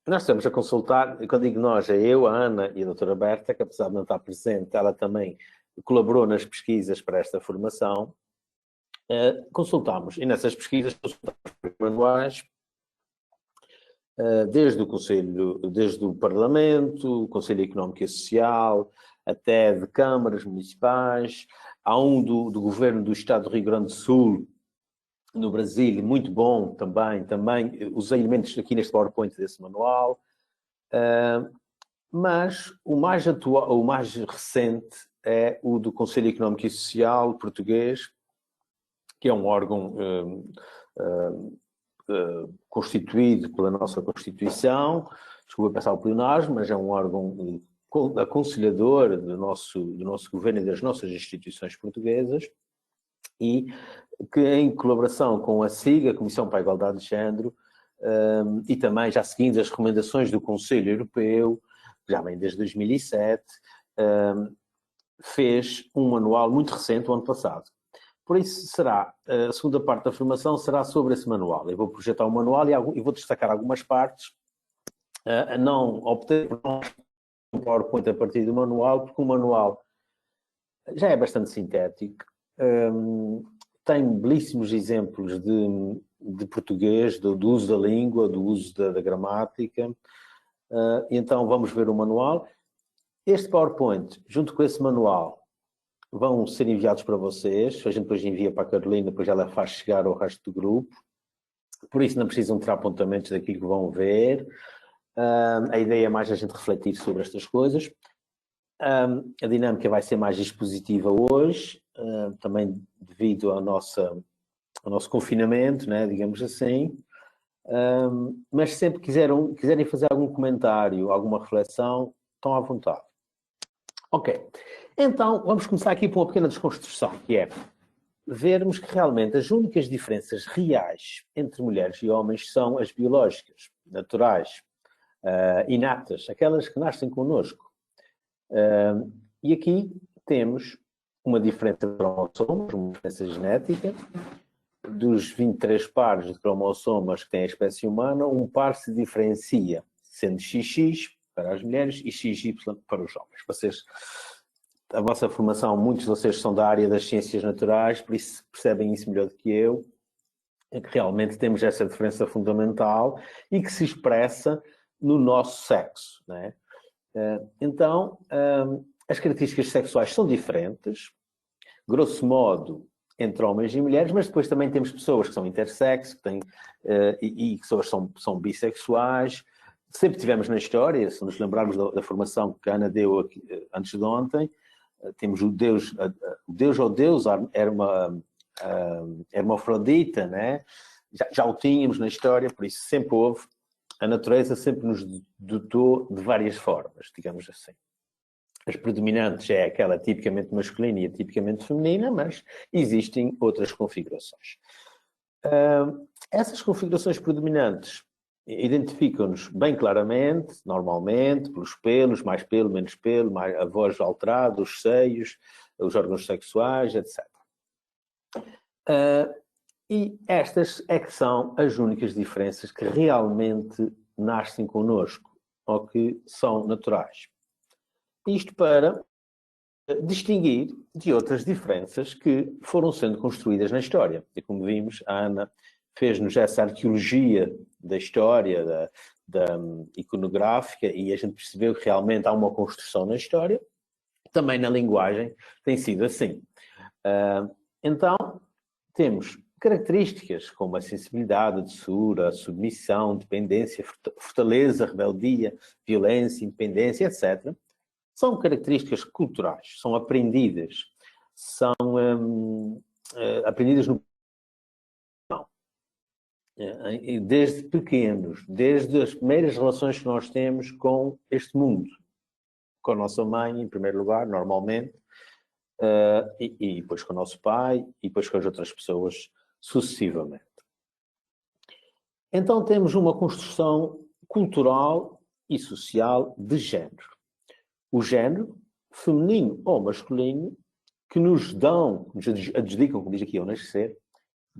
Nós estamos a consultar, e quando digo nós, é eu, a Ana e a doutora Berta, que apesar de não estar presente, ela também colaborou nas pesquisas para esta formação. Consultámos, e nessas pesquisas consultámos manuais, desde o Conselho, desde o Parlamento, o Conselho Económico e Social, até de câmaras municipais. Há um do Governo do Estado do Rio Grande do Sul, no Brasil, muito bom também usei elementos aqui neste PowerPoint desse manual, mas o mais atual, o mais recente é o do Conselho Económico e Social português, que é um órgão constituído pela nossa Constituição, desculpa passar o pleonasmo, mas é um órgão aconselhador do nosso governo e das nossas instituições portuguesas, e que em colaboração com a SIG, a Comissão para a Igualdade de Género, e também já seguindo as recomendações do Conselho Europeu, já vem desde 2007, fez um manual muito recente, o ano passado. Por isso será, a segunda parte da formação será sobre esse manual. Eu vou projetar o manual e vou destacar algumas partes. Não optei por um PowerPoint a partir do manual, porque o manual já é bastante sintético. Tem belíssimos exemplos de português, do uso da língua, do uso da gramática. Então vamos ver o manual. Este PowerPoint, junto com esse manual, vão ser enviados para vocês. A gente depois envia para a Carolina, depois ela faz chegar ao resto do grupo. Por isso não precisam ter apontamentos daquilo que vão ver. A ideia é mais a gente refletir sobre estas coisas. A dinâmica vai ser mais expositiva hoje, também devido ao nosso confinamento, né, digamos assim. Mas sempre quiserem fazer algum comentário, alguma reflexão, estão à vontade. Ok, então vamos começar aqui por uma pequena desconstrução, que é vermos que realmente as únicas diferenças reais entre mulheres e homens são as biológicas, naturais, inatas, aquelas que nascem connosco. E aqui temos uma diferença de cromossomos, uma diferença genética. Dos 23 pares de cromossomas que tem a espécie humana, um par se diferencia, sendo XX para as mulheres e XY para os homens. A vossa formação, muitos de vocês são da área das ciências naturais, por isso percebem isso melhor do que eu, é que realmente temos essa diferença fundamental e que se expressa no nosso sexo, não é? Então, as características sexuais são diferentes, grosso modo, entre homens e mulheres, mas depois também temos pessoas que são intersexo, que têm, e pessoas que são bissexuais. Sempre tivemos na história, se nos lembrarmos da formação que a Ana deu aqui, antes de ontem, temos o Deus ou Deus era uma hermafrodita, né? Já o tínhamos na história, por isso sempre houve. A natureza sempre nos dotou de várias formas, digamos assim. As predominantes é aquela tipicamente masculina e a tipicamente feminina, mas existem outras configurações. Essas configurações predominantes identificam-nos bem claramente, normalmente, pelos pelos, mais pelo, menos pelo, a voz alterada, os seios, os órgãos sexuais, etc. E estas é que são as únicas diferenças que realmente nascem connosco, ou que são naturais. Isto para distinguir de outras diferenças que foram sendo construídas na história. E como vimos, a Ana fez-nos essa arqueologia da história, da iconográfica, e a gente percebeu que realmente há uma construção na história. Também na linguagem tem sido assim. Então, temos características como a sensibilidade, a doçura, a submissão, dependência, fortaleza, rebeldia, violência, independência, etc. São características culturais, são aprendidas, são aprendidas desde pequenos, desde as primeiras relações que nós temos com este mundo, com a nossa mãe, em primeiro lugar, normalmente, e depois com o nosso pai, e depois com as outras pessoas, sucessivamente. Então temos uma construção cultural e social de género. O género, feminino ou masculino, que nos adjudicam, como diz aqui, ao nascer,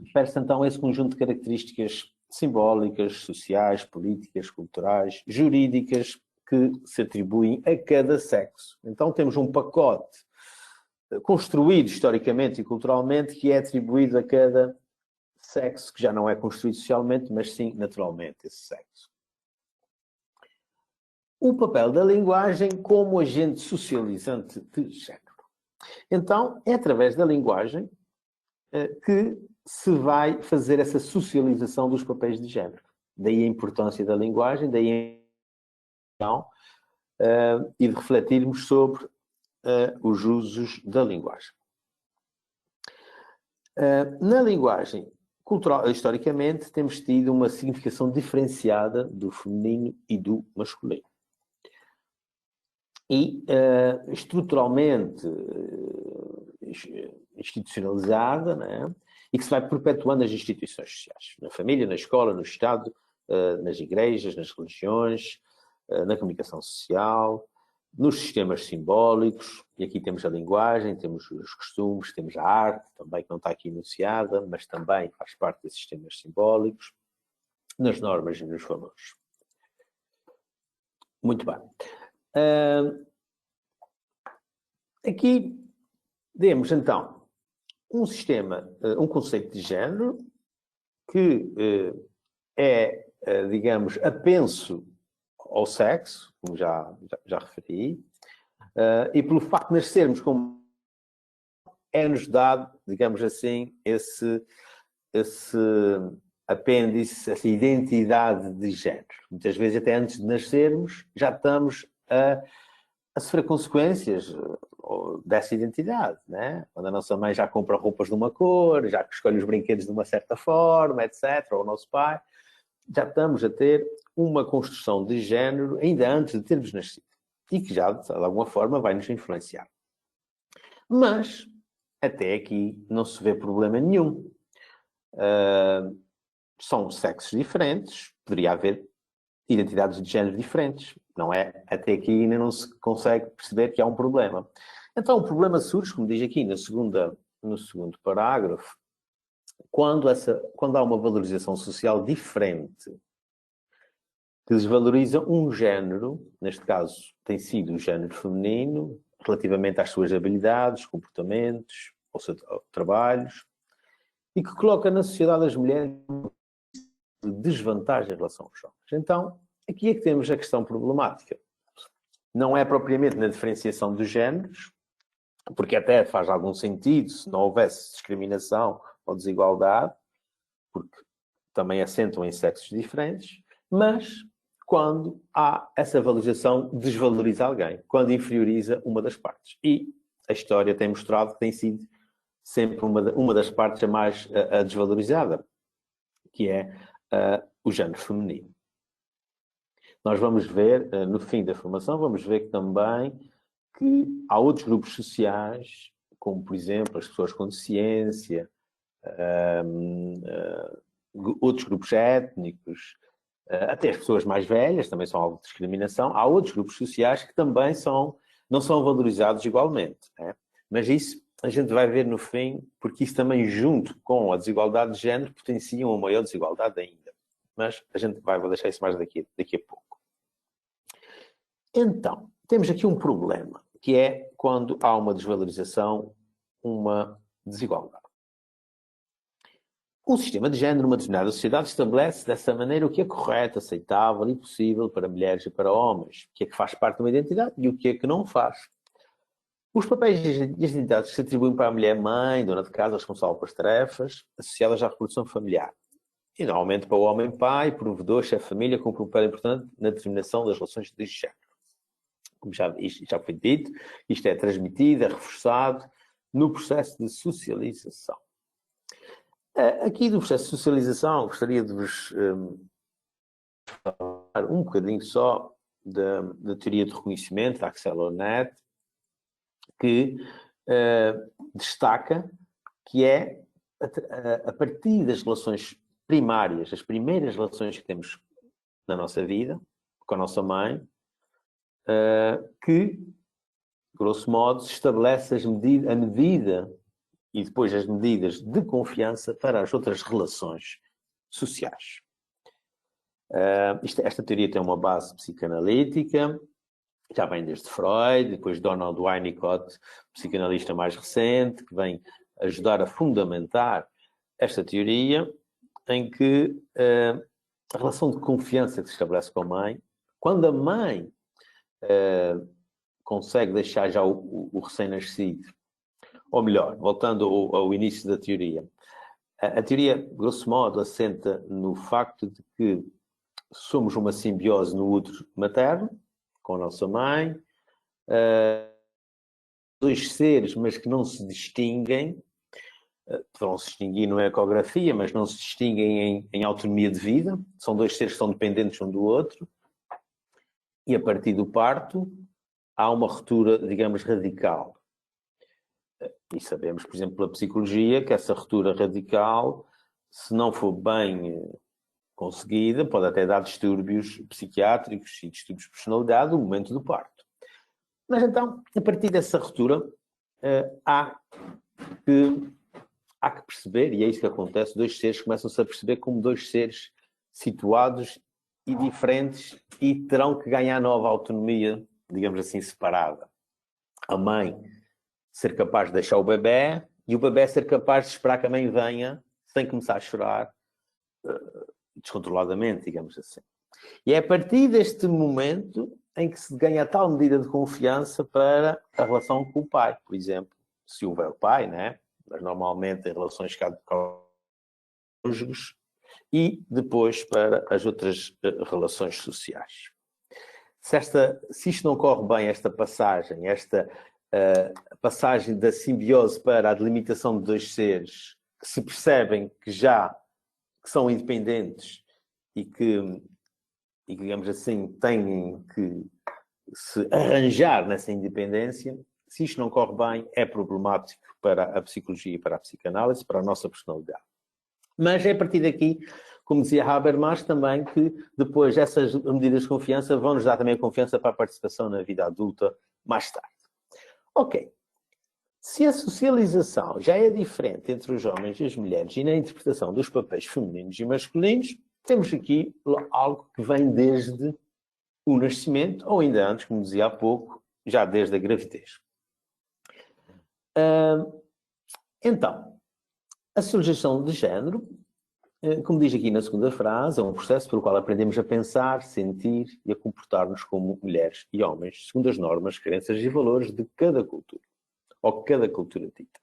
refere-se então a esse conjunto de características simbólicas, sociais, políticas, culturais, jurídicas que se atribuem a cada sexo. Então temos um pacote construído historicamente e culturalmente que é atribuído a cada sexo, que já não é construído socialmente, mas sim naturalmente, esse sexo. O papel da linguagem como agente socializante de género. Então, é através da linguagem que se vai fazer essa socialização dos papéis de género. Daí a importância da linguagem, daí a e de refletirmos sobre os usos da linguagem. Na linguagem cultural, historicamente, temos tido uma significação diferenciada do feminino e do masculino. E estruturalmente institucionalizada, né? E que se vai perpetuando nas instituições sociais, na família, na escola, no Estado, nas igrejas, nas religiões, na comunicação social, nos sistemas simbólicos, e aqui temos a linguagem, temos os costumes, temos a arte, também que não está aqui enunciada, mas também faz parte desses sistemas simbólicos, nas normas e nos valores. Muito bem. Aqui temos, então, um sistema, um conceito de género que é, digamos, apenso ao sexo, como já referi, e pelo facto de nascermos como é-nos dado, digamos assim, esse apêndice, essa identidade de género. Muitas vezes, até antes de nascermos, já estamos a sofrer consequências dessa identidade, né? Quando a nossa mãe já compra roupas de uma cor, já escolhe os brinquedos de uma certa forma, etc., ou o nosso pai, já estamos a ter uma construção de género ainda antes de termos nascido. E que já, de alguma forma, vai nos influenciar. Mas, até aqui, não se vê problema nenhum. São sexos diferentes, poderia haver identidades de género diferentes. Não é? Até aqui ainda não se consegue perceber que há um problema. Então, o problema surge, como diz aqui no segundo parágrafo, quando há uma valorização social diferente, que desvaloriza um género, neste caso tem sido o género feminino, relativamente às suas habilidades, comportamentos, ou seus trabalhos, e que coloca na sociedade as mulheres de desvantagem em relação aos homens. Então, aqui é que temos a questão problemática. Não é propriamente na diferenciação dos géneros, porque até faz algum sentido se não houvesse discriminação ou desigualdade, porque também assentam em sexos diferentes, mas quando há essa valorização, desvaloriza alguém, quando inferioriza uma das partes. E a história tem mostrado que tem sido sempre uma das partes a desvalorizada, que é o género feminino. Nós vamos ver, no fim da formação, vamos ver que também que há outros grupos sociais, como, por exemplo, as pessoas com deficiência, outros grupos étnicos, até as pessoas mais velhas também são alvo de discriminação. Há outros grupos sociais que também não são valorizados igualmente, né? Mas isso a gente vai ver no fim, porque isso também, junto com a desigualdade de género, potencia uma maior desigualdade ainda. Mas vou deixar isso mais daqui a pouco. Então, temos aqui um problema, que é quando há uma desvalorização, uma desigualdade. Um sistema de género, uma determinada sociedade, estabelece dessa maneira o que é correto, aceitável e possível para mulheres e para homens, o que é que faz parte de uma identidade e o que é que não faz. Os papéis e as identidades que se atribuem para a mulher mãe, dona de casa, responsável pelas tarefas, associadas à reprodução familiar. E normalmente para o homem pai, provedor, chefe de família, com um papel importante na determinação das relações de género. Como já foi dito, isto é transmitido, é reforçado no processo de socialização. Aqui do processo de socialização, gostaria de vos falar um bocadinho só da teoria de reconhecimento, da Axel Honneth, que destaca que é a partir das relações primárias, as primeiras relações que temos na nossa vida, com a nossa mãe, que, grosso modo, se estabelece a medida e depois as medidas de confiança para as outras relações sociais. Esta teoria tem uma base psicanalítica, já vem desde Freud, depois Donald Winnicott, psicanalista mais recente, que vem ajudar a fundamentar esta teoria, em que a relação de confiança que se estabelece com a mãe, quando a mãe consegue deixar já o recém-nascido, ou melhor, voltando ao início da teoria, a teoria, grosso modo, assenta no facto de que somos uma simbiose no útero materno, com a nossa mãe, dois seres, mas que não se distinguem, vão se distinguir na ecografia, mas não se distinguem em autonomia de vida, são dois seres que são dependentes um do outro, e a partir do parto há uma ruptura, digamos, radical. E sabemos, por exemplo, pela psicologia, que essa ruptura radical, se não for bem conseguida, pode até dar distúrbios psiquiátricos e distúrbios de personalidade no momento do parto. Mas então, a partir dessa ruptura, há que perceber, e é isso que acontece, dois seres começam-se a perceber como dois seres situados e diferentes e terão que ganhar nova autonomia, digamos assim, separada. A mãe ser capaz de deixar o bebé e o bebé ser capaz de esperar que a mãe venha sem começar a chorar descontroladamente, digamos assim. E é a partir deste momento em que se ganha tal medida de confiança para a relação com o pai, por exemplo, se houver o pai, né? Mas normalmente em relações cônjuges, e depois para as outras relações sociais. Se isto não corre bem, esta passagem da simbiose para a delimitação de dois seres que se percebem que são independentes e que, digamos assim, têm que se arranjar nessa independência, se isto não corre bem, é problemático para a psicologia, para a psicanálise, para a nossa personalidade. Mas é a partir daqui, como dizia Habermas, também que depois essas medidas de confiança vão nos dar também a confiança para a participação na vida adulta mais tarde. Ok. Se a socialização já é diferente entre os homens e as mulheres e na interpretação dos papéis femininos e masculinos, temos aqui algo que vem desde o nascimento, ou ainda antes, como dizia há pouco, já desde a gravidez. Então, a socialização de género, como diz aqui na segunda frase, é um processo pelo qual aprendemos a pensar, sentir e a comportar-nos como mulheres e homens, segundo as normas, crenças e valores de cada cultura, ou cada cultura dita.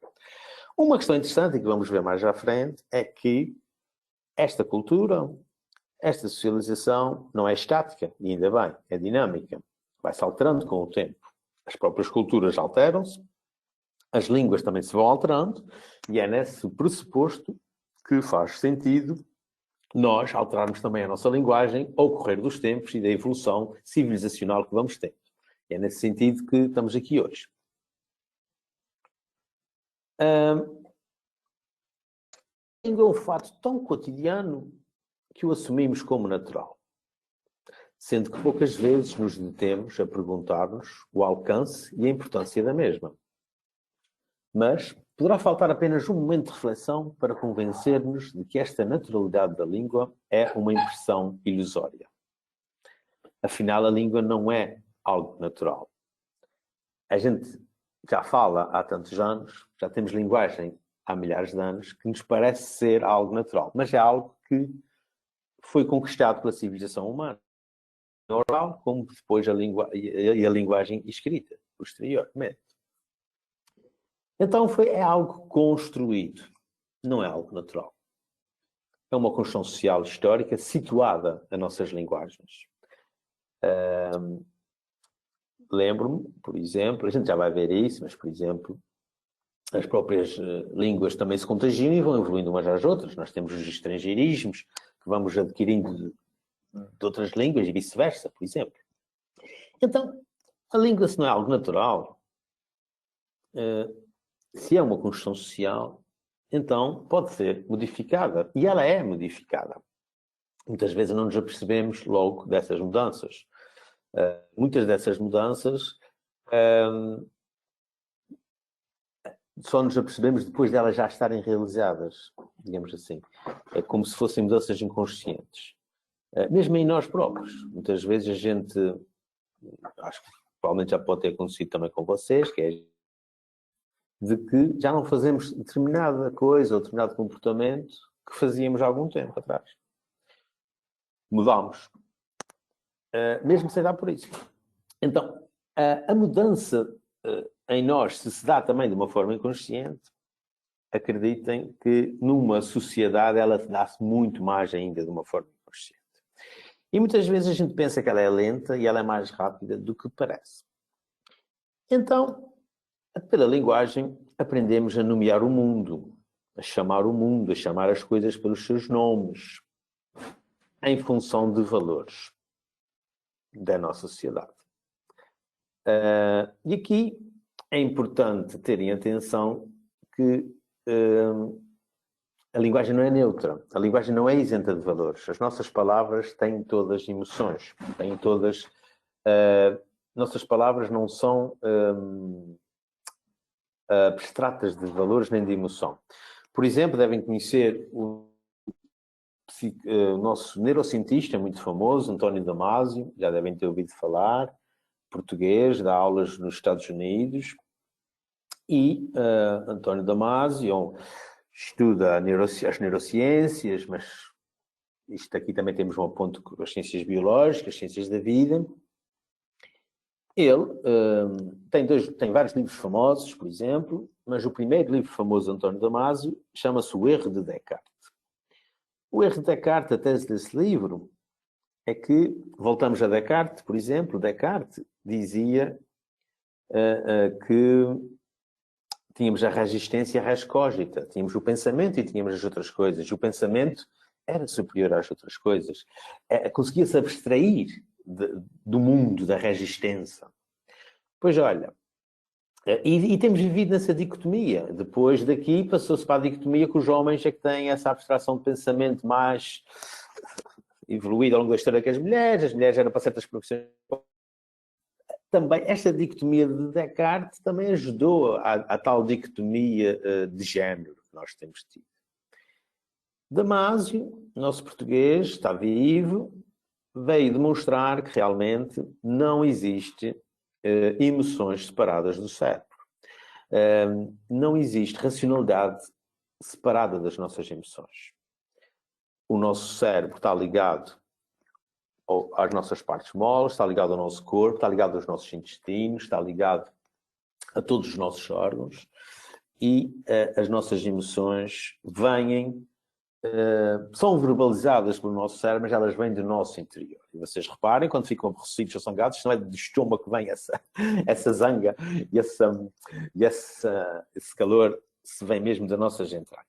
Uma questão interessante, e que vamos ver mais à frente, é que esta cultura, esta socialização, não é estática, e ainda bem, é dinâmica. Vai-se alterando com o tempo. As próprias culturas alteram-se, as línguas também se vão alterando, e é nesse pressuposto que faz sentido nós alterarmos também a nossa linguagem ao correr dos tempos e da evolução civilizacional que vamos tendo. E é nesse sentido que estamos aqui hoje. A língua é um fato tão cotidiano que o assumimos como natural, sendo que poucas vezes nos detemos a perguntar-nos o alcance e a importância da mesma. Mas poderá faltar apenas um momento de reflexão para convencer-nos de que esta naturalidade da língua é uma impressão ilusória. Afinal, a língua não é algo natural. A gente já fala há tantos anos, já temos linguagem há milhares de anos, que nos parece ser algo natural, mas é algo que foi conquistado pela civilização humana, oral, como depois a linguagem escrita, posteriormente. Então é algo construído, não é algo natural. É uma construção social histórica situada nas nossas linguagens. Lembro-me, por exemplo, a gente já vai ver isso, mas, por exemplo, as próprias línguas também se contagiam e vão evoluindo umas às outras. Nós temos os estrangeirismos que vamos adquirindo de outras línguas e vice-versa, por exemplo. Então, a língua, se não é algo natural, se é uma construção social, então pode ser modificada. E ela é modificada. Muitas vezes não nos apercebemos logo dessas mudanças. Muitas dessas mudanças só nos apercebemos depois de elas já estarem realizadas, digamos assim. É como se fossem mudanças inconscientes. Mesmo em nós próprios. Muitas vezes a gente, acho que provavelmente já pode ter acontecido também com vocês, que é de que já não fazemos determinada coisa ou determinado comportamento que fazíamos há algum tempo atrás. Mudamos. Mesmo sem dar por isso. Então, a mudança em nós, se dá também de uma forma inconsciente, acreditem que numa sociedade ela dá-se muito mais ainda de uma forma inconsciente. E muitas vezes a gente pensa que ela é lenta e ela é mais rápida do que parece. Então, pela linguagem, aprendemos a nomear o mundo, a chamar as coisas pelos seus nomes, em função de valores da nossa sociedade. E aqui é importante terem atenção que a linguagem não é neutra, a linguagem não é isenta de valores. As nossas palavras têm todas emoções, têm todas... nossas palavras não são abstratas de valores nem de emoção. Por exemplo, devem conhecer o nosso neurocientista muito famoso, António Damasio, já devem ter ouvido falar, português, dá aulas nos Estados Unidos. E António Damasio estuda as neurociências, mas isto aqui também temos um ponto com as ciências biológicas, as ciências da vida. Ele tem vários livros famosos, por exemplo, mas o primeiro livro famoso de António Damasio chama-se O Erro de Descartes. O erro de Descartes, a tese desse livro, é que, voltamos a Descartes, por exemplo, Descartes dizia que tínhamos a resistência res cogita, tínhamos o pensamento e tínhamos as outras coisas. E o pensamento era superior às outras coisas. Conseguia-se abstrair do mundo da resistência. Pois olha, e temos vivido nessa dicotomia. Depois daqui passou-se para a dicotomia que os homens é que têm essa abstração de pensamento mais evoluída ao longo da história que as mulheres eram para certas profissões. Também, esta dicotomia de Descartes também ajudou a tal dicotomia de género que nós temos tido. Damasio, nosso português, está vivo, veio demonstrar que realmente não existe emoções separadas do cérebro. Não existe racionalidade separada das nossas emoções. O nosso cérebro está ligado às nossas partes moles, está ligado ao nosso corpo, está ligado aos nossos intestinos, está ligado a todos os nossos órgãos e as nossas emoções são verbalizadas pelo nosso cérebro, mas elas vêm do nosso interior. E vocês reparem, quando ficam aborrecidos ou zangados, não é do estômago que vem essa zanga e esse calor, se vem mesmo das nossas entranhas.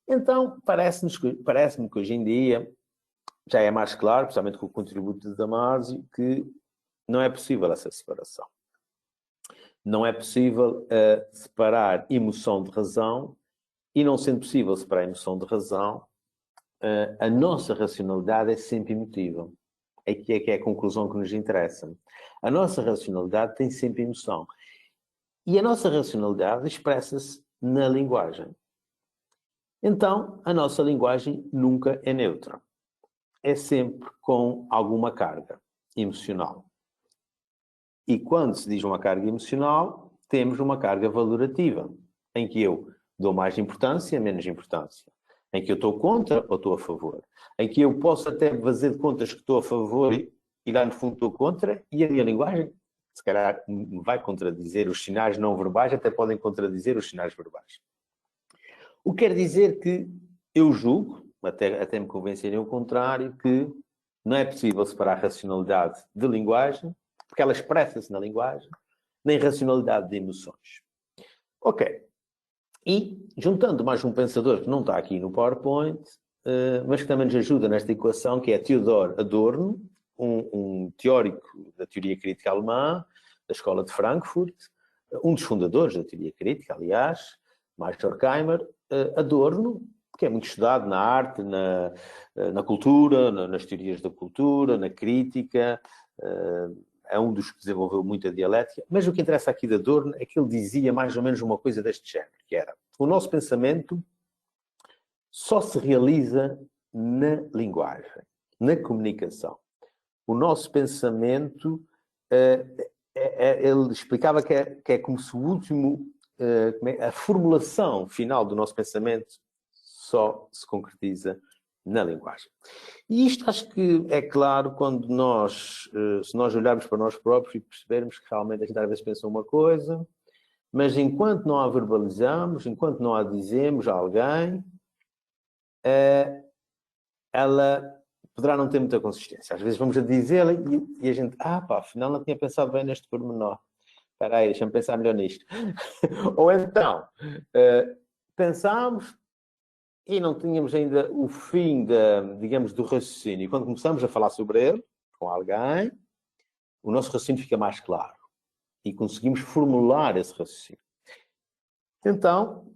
Então, parece-me que hoje em dia já é mais claro, principalmente com o contributo de Damasio, que não é possível essa separação. Não é possível separar emoção de razão, e não sendo possível separar emoção de razão, a nossa racionalidade é sempre emotiva. É que é a conclusão que nos interessa. A nossa racionalidade tem sempre emoção. E a nossa racionalidade expressa-se na linguagem. Então, a nossa linguagem nunca é neutra. É sempre com alguma carga emocional. E quando se diz uma carga emocional, temos uma carga valorativa, em que eu dou mais importância, menos importância. Em que eu estou contra ou estou a favor. Em que eu posso até fazer de contas que estou a favor e lá no fundo estou contra, e a minha linguagem, se calhar, me vai contradizer os sinais não verbais, até podem contradizer os sinais verbais. O que quer dizer que eu julgo, até me convencerem o contrário, que não é possível separar racionalidade de linguagem, porque ela expressa-se na linguagem, nem racionalidade de emoções. Ok. E, juntando mais um pensador que não está aqui no PowerPoint, mas que também nos ajuda nesta equação, que é Theodor Adorno, um teórico da teoria crítica alemã, da Escola de Frankfurt, um dos fundadores da teoria crítica, aliás, mais Horkheimer, Adorno, que é muito estudado na arte, na cultura, nas teorias da cultura, na crítica, é um dos que desenvolveu muito a dialética, mas o que interessa aqui de Adorno é que ele dizia mais ou menos uma coisa deste género, que era: o nosso pensamento só se realiza na linguagem. na comunicação. O nosso pensamento, ele explicava que é como se o último, a formulação final do nosso pensamento só se concretiza na linguagem. E isto acho que é claro quando nós, se nós olharmos para nós próprios e percebermos que realmente a gente às vezes pensa uma coisa, mas enquanto não a verbalizamos, enquanto não a dizemos a alguém, ela poderá não ter muita consistência. Às vezes vamos a dizê-la e a gente, afinal não tinha pensado bem neste pormenor. Espera aí, deixa-me pensar melhor nisto. Ou então, pensámos e não tínhamos ainda o fim, digamos, do raciocínio. E quando começamos a falar sobre ele, com alguém, o nosso raciocínio fica mais claro. E conseguimos formular esse raciocínio. Então,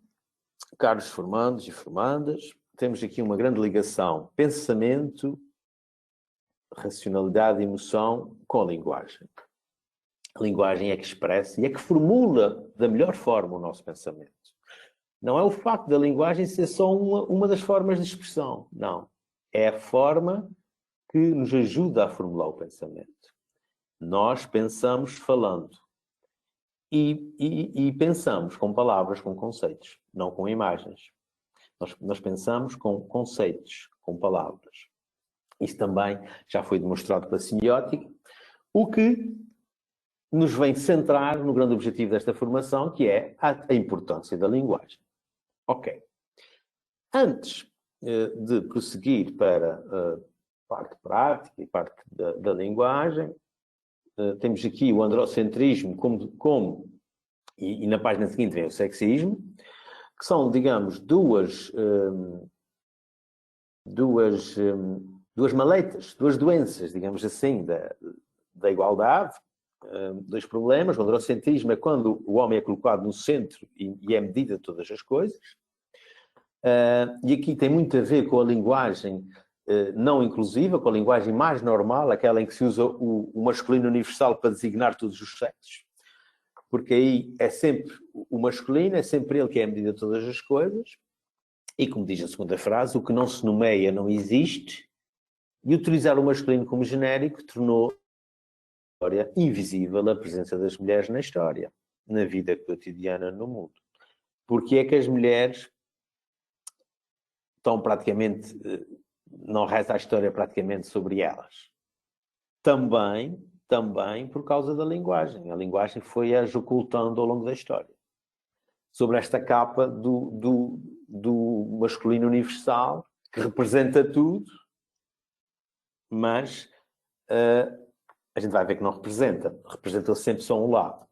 caros formandos e formandas, temos aqui uma grande ligação pensamento, racionalidade e emoção com a linguagem. A linguagem é que expressa e é que formula da melhor forma o nosso pensamento. Não é o facto da linguagem ser só uma das formas de expressão. Não. É a forma que nos ajuda a formular o pensamento. Nós pensamos falando. E pensamos com palavras, com conceitos, não com imagens. Nós pensamos com conceitos, com palavras. Isso também já foi demonstrado pela semiótica, o que nos vem centrar no grande objetivo desta formação, que é a importância da linguagem. Ok. Antes de prosseguir para a parte prática e parte da linguagem, temos aqui o androcentrismo e na página seguinte vem o sexismo, que são, digamos, duas maleitas, duas doenças, digamos assim, da igualdade, dois problemas. O androcentrismo é quando o homem é colocado no centro e é medida de todas as coisas. E aqui tem muito a ver com a linguagem não inclusiva, com a linguagem mais normal, aquela em que se usa o masculino universal para designar todos os sexos. Porque aí é sempre o masculino, é sempre ele que é a medida de todas as coisas. E como diz a segunda frase, o que não se nomeia não existe. E utilizar o masculino como genérico tornou a história invisível a presença das mulheres na história, na vida cotidiana no mundo. Porque é que as mulheres estão praticamente, não resta a história praticamente sobre elas. Também por causa da linguagem. A linguagem foi as ocultando ao longo da história. Sobre esta capa do masculino universal, que representa tudo, mas a gente vai ver que não representa. Representou sempre só um lado.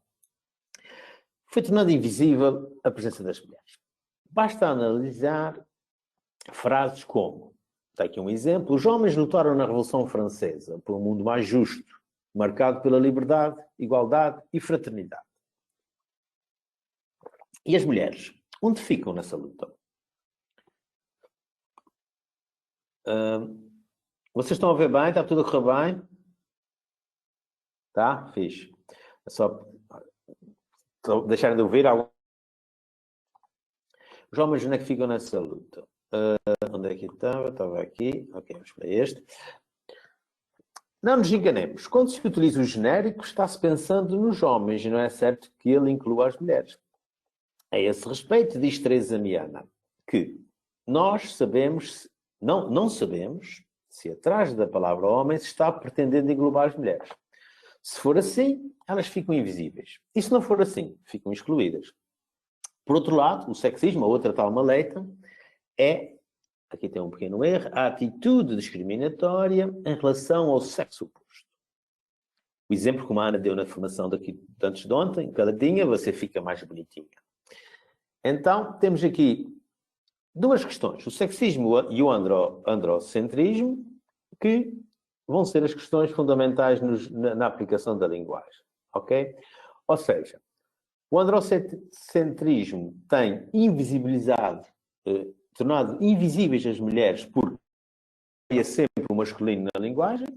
Foi tornando invisível a presença das mulheres. Basta analisar frases como, está aqui um exemplo, os homens lutaram na Revolução Francesa por um mundo mais justo, marcado pela liberdade, igualdade e fraternidade. E as mulheres? Onde ficam nessa luta? Vocês estão a ver bem? Está tudo a correr bem? Tá? Fixe. É só deixarem de ouvir algo. Os homens onde é que ficam nessa luta? Onde é que estava? Estava aqui. Ok, vamos para este. Não nos enganemos. Quando se utiliza o genérico, está-se pensando nos homens e não é certo que ele inclua as mulheres. A esse respeito, diz Teresa Miana, que nós sabemos, não sabemos se atrás da palavra homem se está pretendendo englobar as mulheres. Se for assim, elas ficam invisíveis. E se não for assim, ficam excluídas. Por outro lado, o sexismo, a outra tal maleita, é, aqui tem um pequeno erro, a atitude discriminatória em relação ao sexo oposto. O exemplo que a Ana deu na formação daqui antes de ontem, caladinha, você fica mais bonitinha. Então, temos aqui duas questões, o sexismo e o androcentrismo, que vão ser as questões fundamentais na aplicação da linguagem, ok? Ou seja, o androcentrismo tem invisibilizado, tornado invisíveis as mulheres porque é sempre o masculino na linguagem,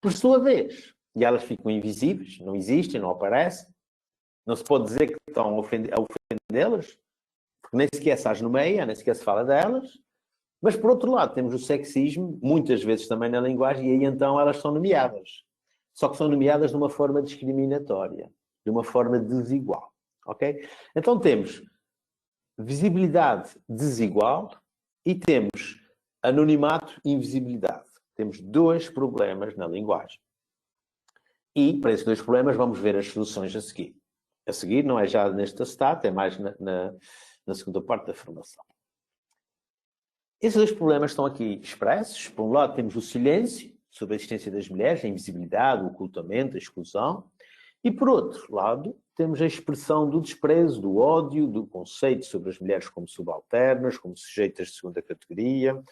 por sua vez, e elas ficam invisíveis, não existem, não aparecem, não se pode dizer que estão a ofendê-las, porque nem sequer se as nomeia, nem sequer se fala delas, Mas, por outro lado, temos o sexismo, muitas vezes também na linguagem, e aí então elas são nomeadas. Só que são nomeadas de uma forma discriminatória, de uma forma desigual. Ok? Então temos visibilidade desigual e temos anonimato e invisibilidade. Temos dois problemas na linguagem. E, para esses dois problemas, vamos ver as soluções a seguir. A seguir, não é já nesta stat, é mais na segunda parte da formação. Esses dois problemas estão aqui expressos. Por um lado, temos o silêncio sobre a existência das mulheres, a invisibilidade, o ocultamento, a exclusão. E, por outro lado, temos a expressão do desprezo, do ódio, do conceito sobre as mulheres como subalternas, como sujeitas de segunda categoria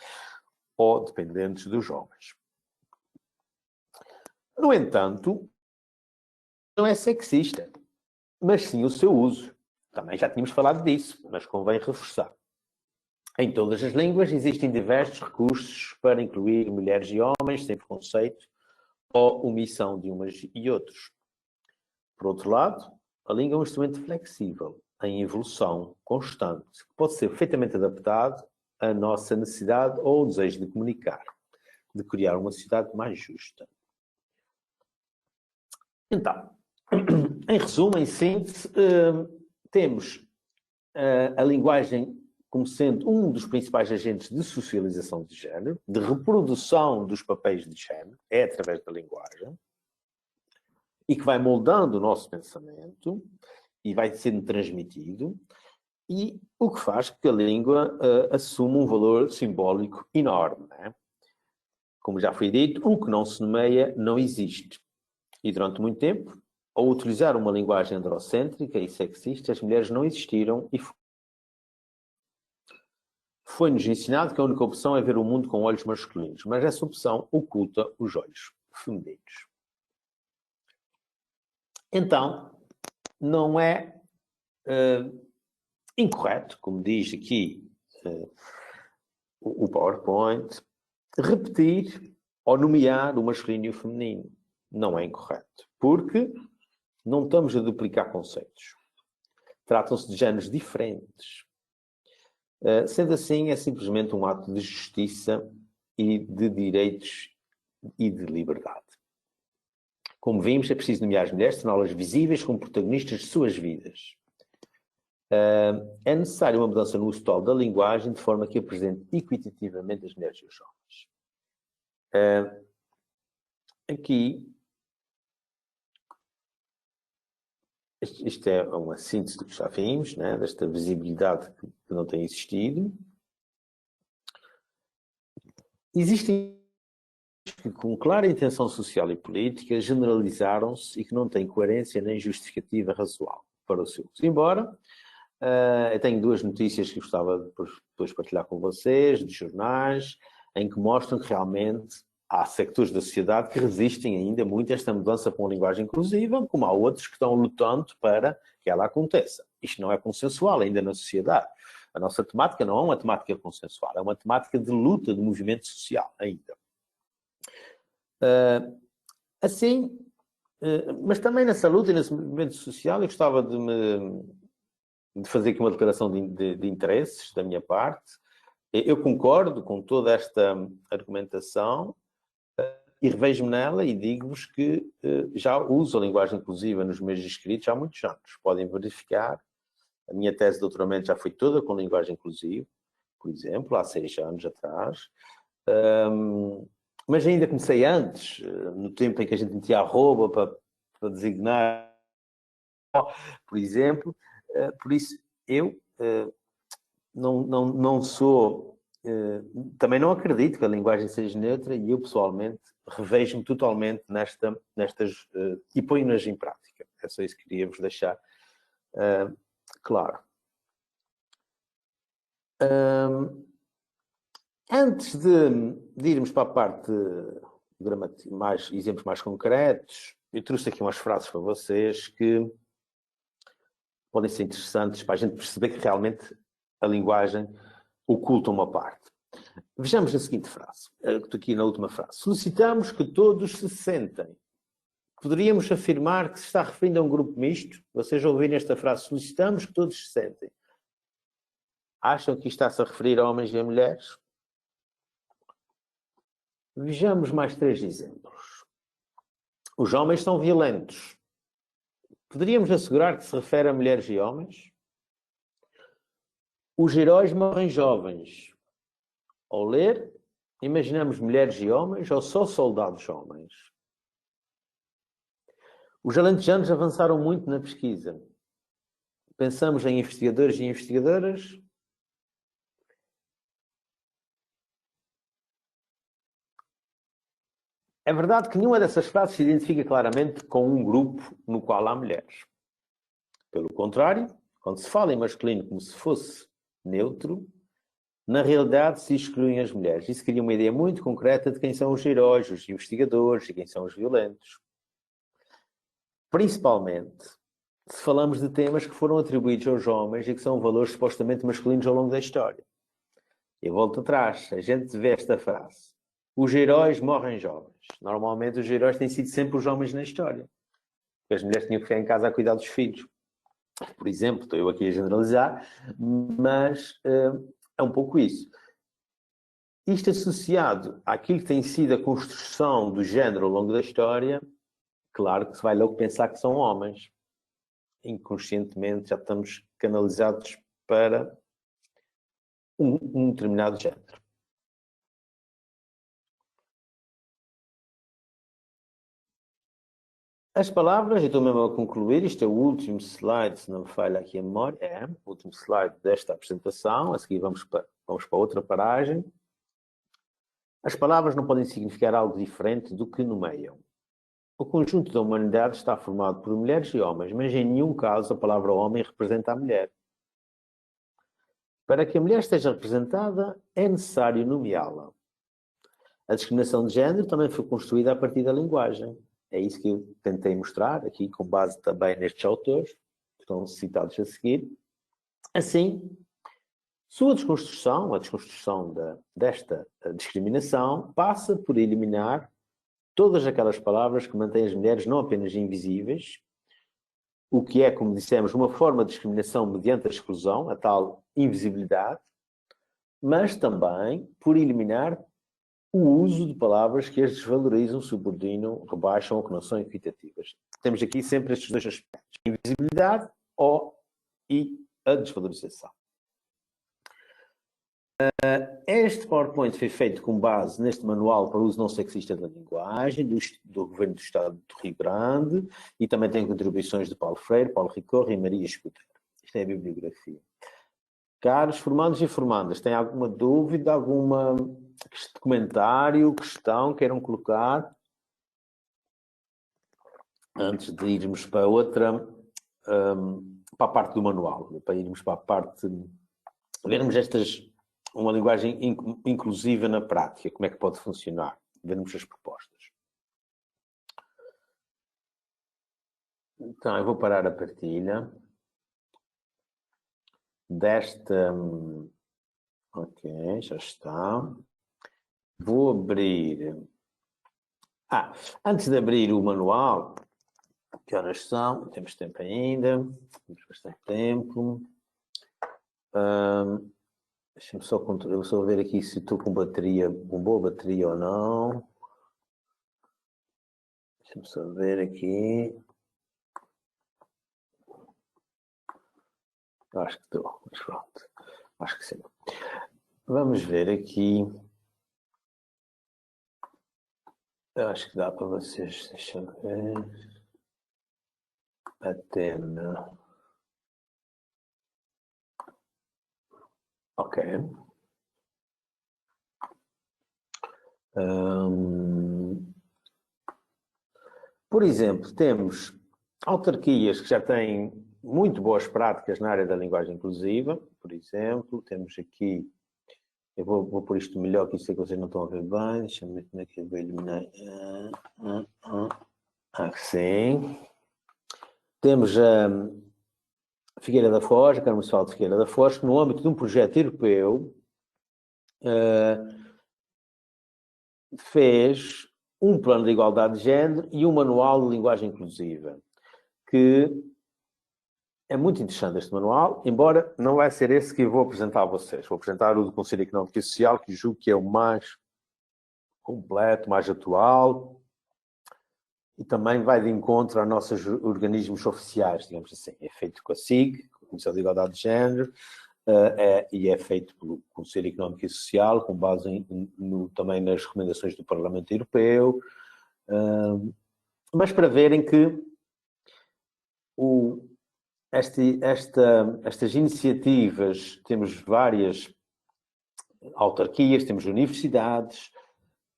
ou dependentes dos homens. No entanto, não é sexista, mas sim o seu uso. Também já tínhamos falado disso, mas convém reforçar. Em todas as línguas existem diversos recursos para incluir mulheres e homens sem preconceito ou omissão de umas e outros. Por outro lado, a língua é um instrumento flexível, em evolução constante, que pode ser perfeitamente adaptado à nossa necessidade ou desejo de comunicar, de criar uma sociedade mais justa. Então, em resumo, em síntese, temos a linguagem como sendo um dos principais agentes de socialização de género, de reprodução dos papéis de género, é através da linguagem, e que vai moldando o nosso pensamento e vai sendo transmitido, e o que faz que a língua assuma um valor simbólico enorme. Não é? Como já foi dito, o que não se nomeia não existe. E durante muito tempo, ao utilizar uma linguagem androcêntrica e sexista, as mulheres não existiram e foi-nos ensinado que a única opção é ver o mundo com olhos masculinos, mas essa opção oculta os olhos femininos. Então, não é incorreto, como diz aqui o PowerPoint, repetir ou nomear o masculino e o feminino. Não é incorreto, porque não estamos a duplicar conceitos. Tratam-se de géneros diferentes. Sendo assim, é simplesmente um ato de justiça e de direitos e de liberdade. Como vimos, é preciso nomear as mulheres, torná-las visíveis como protagonistas de suas vidas. É necessária uma mudança no uso total da linguagem, de forma que apresente equitativamente as mulheres e os homens. Aqui, isto é uma síntese do que já vimos, né? Desta visibilidade que não tem existido. Existem que, com clara intenção social e política, generalizaram-se e que não têm coerência nem justificativa razoável para o seu uso. Embora, eu tenho duas notícias que gostava de depois partilhar com vocês, de jornais, em que mostram que realmente há sectores da sociedade que resistem ainda muito a esta mudança para uma linguagem inclusiva, como há outros que estão lutando para que ela aconteça. Isto não é consensual ainda na sociedade. A nossa temática não é uma temática consensual, é uma temática de luta, de movimento social ainda. Assim, mas também nessa luta e nesse movimento social, eu gostava de fazer aqui uma declaração de interesses da minha parte. Eu concordo com toda esta argumentação e revejo-me nela e digo-vos que já uso a linguagem inclusiva nos meus escritos há muitos anos. Podem verificar. A minha tese de doutoramento já foi toda com linguagem inclusiva, por exemplo, há 6 anos atrás. Mas ainda comecei antes, no tempo em que a gente metia arroba para designar, por exemplo. Por isso, eu não sou... também não acredito que a linguagem seja neutra e eu, pessoalmente, revejo-me totalmente nestas... e ponho-nas em prática. É só isso que queria-vos deixar claro. Antes de irmos para a parte de exemplos mais concretos, eu trouxe aqui umas frases para vocês que podem ser interessantes para a gente perceber que realmente a linguagem oculta uma parte. Vejamos a seguinte frase, estou aqui na última frase. Solicitamos que todos se sentem. Poderíamos afirmar que se está referindo a um grupo misto? Vocês ouvirem esta frase, solicitamos que todos se sentem. Acham que isto está-se a referir a homens e a mulheres? Vejamos mais 3 exemplos. Os homens são violentos. Poderíamos assegurar que se refere a mulheres e homens? Os heróis morrem jovens. Ao ler, imaginamos mulheres e homens ou só soldados homens? Os alentejanos avançaram muito na pesquisa. Pensamos em investigadores e investigadoras? É verdade que nenhuma dessas frases se identifica claramente com um grupo no qual há mulheres. Pelo contrário, quando se fala em masculino como se fosse neutro, na realidade se excluem as mulheres. Isso cria uma ideia muito concreta de quem são os heróis, os investigadores e quem são os violentos. Principalmente se falamos de temas que foram atribuídos aos homens e que são valores supostamente masculinos ao longo da história. Eu volto atrás, a gente vê esta frase. Os heróis morrem jovens. Normalmente os heróis têm sido sempre os homens na história. As mulheres tinham que ficar em casa a cuidar dos filhos. Por exemplo, estou eu aqui a generalizar, mas é um pouco isso. Isto associado àquilo que tem sido a construção do género ao longo da história, claro que se vai logo pensar que são homens. Inconscientemente já estamos canalizados para um determinado género. As palavras, eu estou mesmo a concluir, isto é o último slide, se não me falha aqui a memória, o último slide desta apresentação, a seguir vamos para outra paragem. As palavras não podem significar algo diferente do que nomeiam. O conjunto da humanidade está formado por mulheres e homens, mas em nenhum caso a palavra homem representa a mulher. Para que a mulher esteja representada, é necessário nomeá-la. A discriminação de género também foi construída a partir da linguagem. É isso que eu tentei mostrar aqui, com base também nestes autores, que estão citados a seguir. Assim, sua desconstrução, a desconstrução desta discriminação, passa por eliminar todas aquelas palavras que mantêm as mulheres não apenas invisíveis, o que é, como dissemos, uma forma de discriminação mediante a exclusão, a tal invisibilidade, mas também por eliminar o uso de palavras que as desvalorizam, subordinam, rebaixam ou que não são equitativas. Temos aqui sempre estes dois aspectos: a invisibilidade e a desvalorização. Este PowerPoint foi feito com base neste manual para uso não sexista da linguagem, do Governo do Estado do Rio Grande, e também tem contribuições de Paulo Freire, Paulo Ricorre e Maria Escudeiro. Isto é a bibliografia. Caros formandos e formandas, têm alguma dúvida, algum comentário, questão, queiram colocar? Antes de irmos para outra, para a parte do manual, para irmos para a parte, vermos uma linguagem inclusiva na prática, como é que pode funcionar, vermos as propostas. Então, eu vou parar a partilha desta... Ok, já está. Vou abrir... antes de abrir o manual, que horas são? Temos tempo ainda, temos bastante tempo. Deixa-me só controlar, eu vou só ver aqui se estou com bateria, com boa bateria ou não. Deixa-me só ver aqui. Acho que estou, mas pronto. Acho que sim. Vamos ver aqui. Eu acho que dá para vocês. Deixa eu ver. Atena. Ok. Por exemplo, temos autarquias que já têm muito boas práticas na área da linguagem inclusiva. Por exemplo, temos aqui, eu vou pôr isto melhor, que isso é que vocês não estão a ver bem. Deixa-me ver como é que eu vou eliminar. Sim. Temos a Figueira da Foz, a Câmara Municipal de Figueira da Foz, que no âmbito de um projeto europeu fez um plano de igualdade de género e um manual de linguagem inclusiva, que é muito interessante este manual, embora não vai ser esse que eu vou apresentar a vocês. Vou apresentar o do Conselho Económico e Social, que julgo que é o mais completo, mais atual, e também vai de encontro a nossos organismos oficiais, digamos assim. É feito com a SIG, com a Comissão de Igualdade de Género, e é feito pelo Conselho Económico e Social, com base também nas recomendações do Parlamento Europeu, mas para verem que estas iniciativas, temos várias autarquias, temos universidades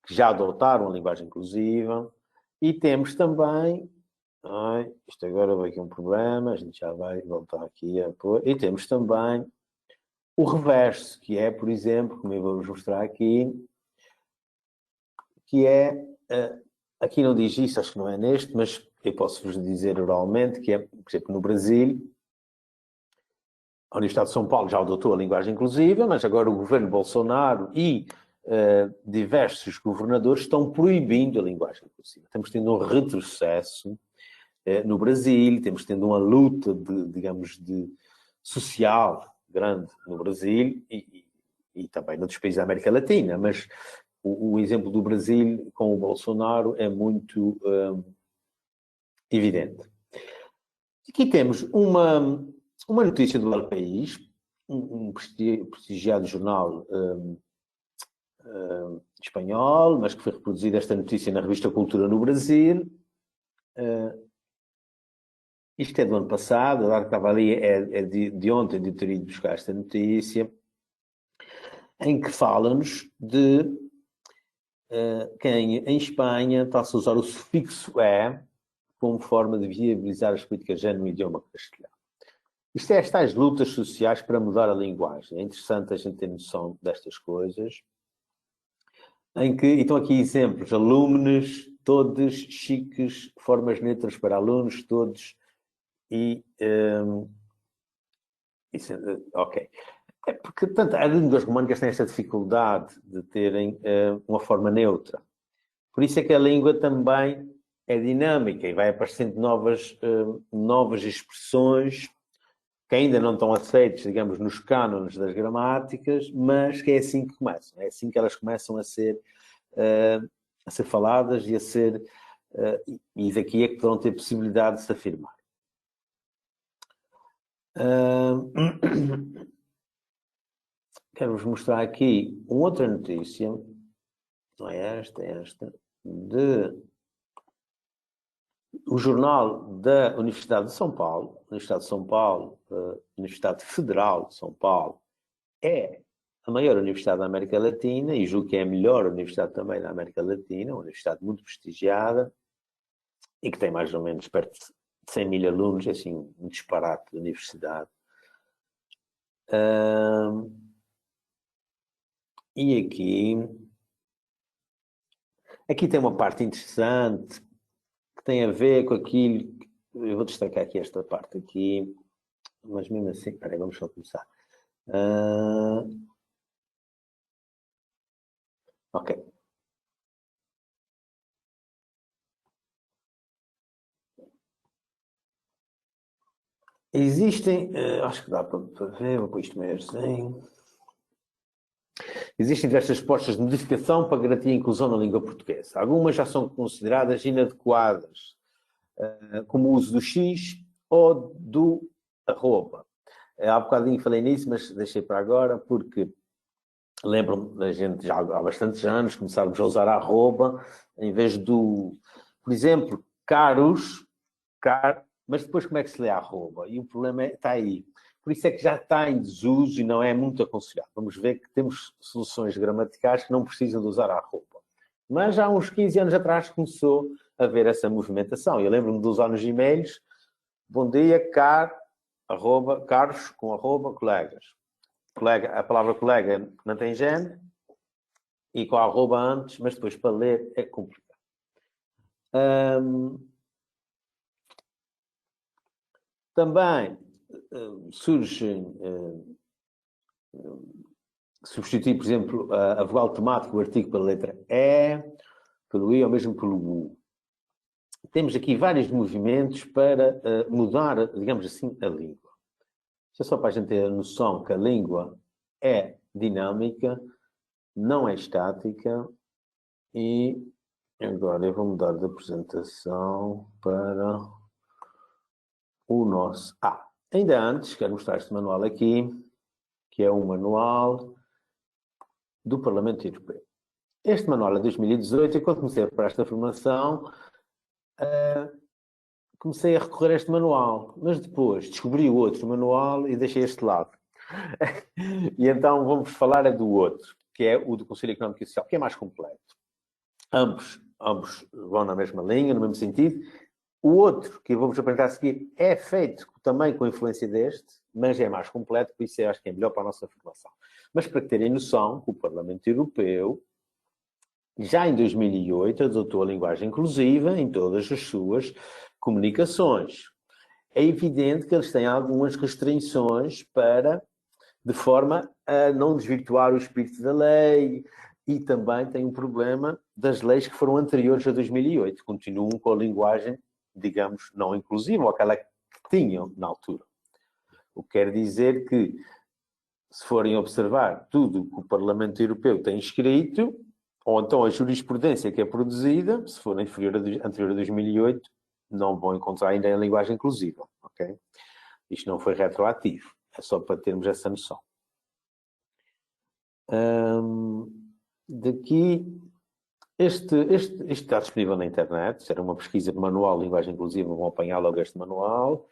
que já adotaram a linguagem inclusiva, e temos também, isto agora vai aqui um problema, a gente já vai voltar aqui a pôr, e temos também o reverso, que é, por exemplo, como eu vou-vos mostrar aqui, que é, aqui não diz isso, acho que não é neste, mas eu posso-vos dizer oralmente, que é, por exemplo, no Brasil, a Universidade de São Paulo já adotou a linguagem inclusiva, mas agora o governo Bolsonaro e diversos governadores estão proibindo a linguagem inclusiva. Estamos tendo um retrocesso no Brasil, temos tendo uma luta, digamos, social grande no Brasil e também noutros países da América Latina, mas o exemplo do Brasil com o Bolsonaro é muito evidente. Aqui temos uma notícia do El País, um prestigiado jornal espanhol, mas que foi reproduzida esta notícia na revista Cultura no Brasil. Isto é do ano passado, a data que estava ali é de ontem, de ter ido buscar esta notícia, em que fala-nos de quem em Espanha está-se a usar o sufixo "é" como forma de viabilizar as políticas de género no idioma castelhano. Isto é as tais lutas sociais para mudar a linguagem. É interessante a gente ter noção destas coisas. Em que, então aqui exemplos, alunos, todos, chiques, formas neutras para alunos, todos, e... ok. É porque, portanto, as línguas românicas têm esta dificuldade de terem uma forma neutra. Por isso é que a língua também é dinâmica e vai aparecendo novas expressões que ainda não estão aceitas, digamos, nos cânones das gramáticas, mas que é assim que começam. É assim que elas começam a ser faladas e a ser... e daqui é que poderão ter possibilidade de se afirmar. Quero-vos mostrar aqui uma outra notícia, não é esta, é esta, o jornal da Universidade de São Paulo, Universidade Federal de São Paulo, é a maior universidade da América Latina e julgo que é a melhor universidade também da América Latina, uma universidade muito prestigiada e que tem mais ou menos perto de 100 mil alunos, é assim um disparate de universidade. E aqui tem uma parte interessante que tem a ver com aquilo, eu vou destacar aqui esta parte aqui, mas mesmo assim, espera aí, vamos só começar. Ok. Existem, acho que dá para ver, vou pôr isto meio assim. Existem diversas propostas de modificação para garantir a inclusão na língua portuguesa. Algumas já são consideradas inadequadas, como o uso do X ou do arroba. Há bocadinho falei nisso, mas deixei para agora, porque lembro-me da gente já há bastantes anos começarmos a usar arroba em vez do, por exemplo, caros, mas depois como é que se lê arroba? E o problema está aí. Por isso é que já está em desuso e não é muito aconselhado. Vamos ver que temos soluções gramaticais que não precisam de usar arroba. Mas há uns 15 anos atrás começou a haver essa movimentação. Eu lembro-me de usar nos e-mails, bom dia, caros, com arroba, colegas. A palavra colega não tem género e com a arroba antes, mas depois para ler é complicado. Também surgem substituir, por exemplo, a vogal automática, o artigo pela letra E, pelo I ou mesmo pelo U. Temos aqui vários movimentos para mudar, digamos assim, a língua. Isto é só para a gente ter a noção que a língua é dinâmica, não é estática E agora eu vou mudar de apresentação para o nosso... ainda antes, quero mostrar este manual aqui, que é um manual do Parlamento Europeu. Este manual é de 2018 e quando comecei para esta formação, comecei a recorrer a este manual, mas depois descobri o outro manual e deixei este de lado. E então vamos falar do outro, que é o do Conselho Económico e Social, que é mais completo. Ambos vão na mesma linha, no mesmo sentido. O outro, que vamos apresentar a seguir, é feito também com a influência deste, mas é mais completo, por isso eu acho que é melhor para a nossa formação. Mas para terem noção, o Parlamento Europeu, já em 2008, adotou a linguagem inclusiva em todas as suas comunicações. É evidente que eles têm algumas restrições de forma a não desvirtuar o espírito da lei, e também tem um problema das leis que foram anteriores a 2008, continuam com a linguagem, digamos, não inclusiva, ou aquela que tinham na altura. O que quer dizer que, se forem observar tudo o que o Parlamento Europeu tem escrito, ou então a jurisprudência que é produzida, se for anterior a 2008, não vão encontrar ainda a linguagem inclusiva, ok? Isto não foi retroativo, é só para termos essa noção. Daqui, este está disponível na internet, se era uma pesquisa de manual, linguagem inclusiva, vão apanhar logo este manual.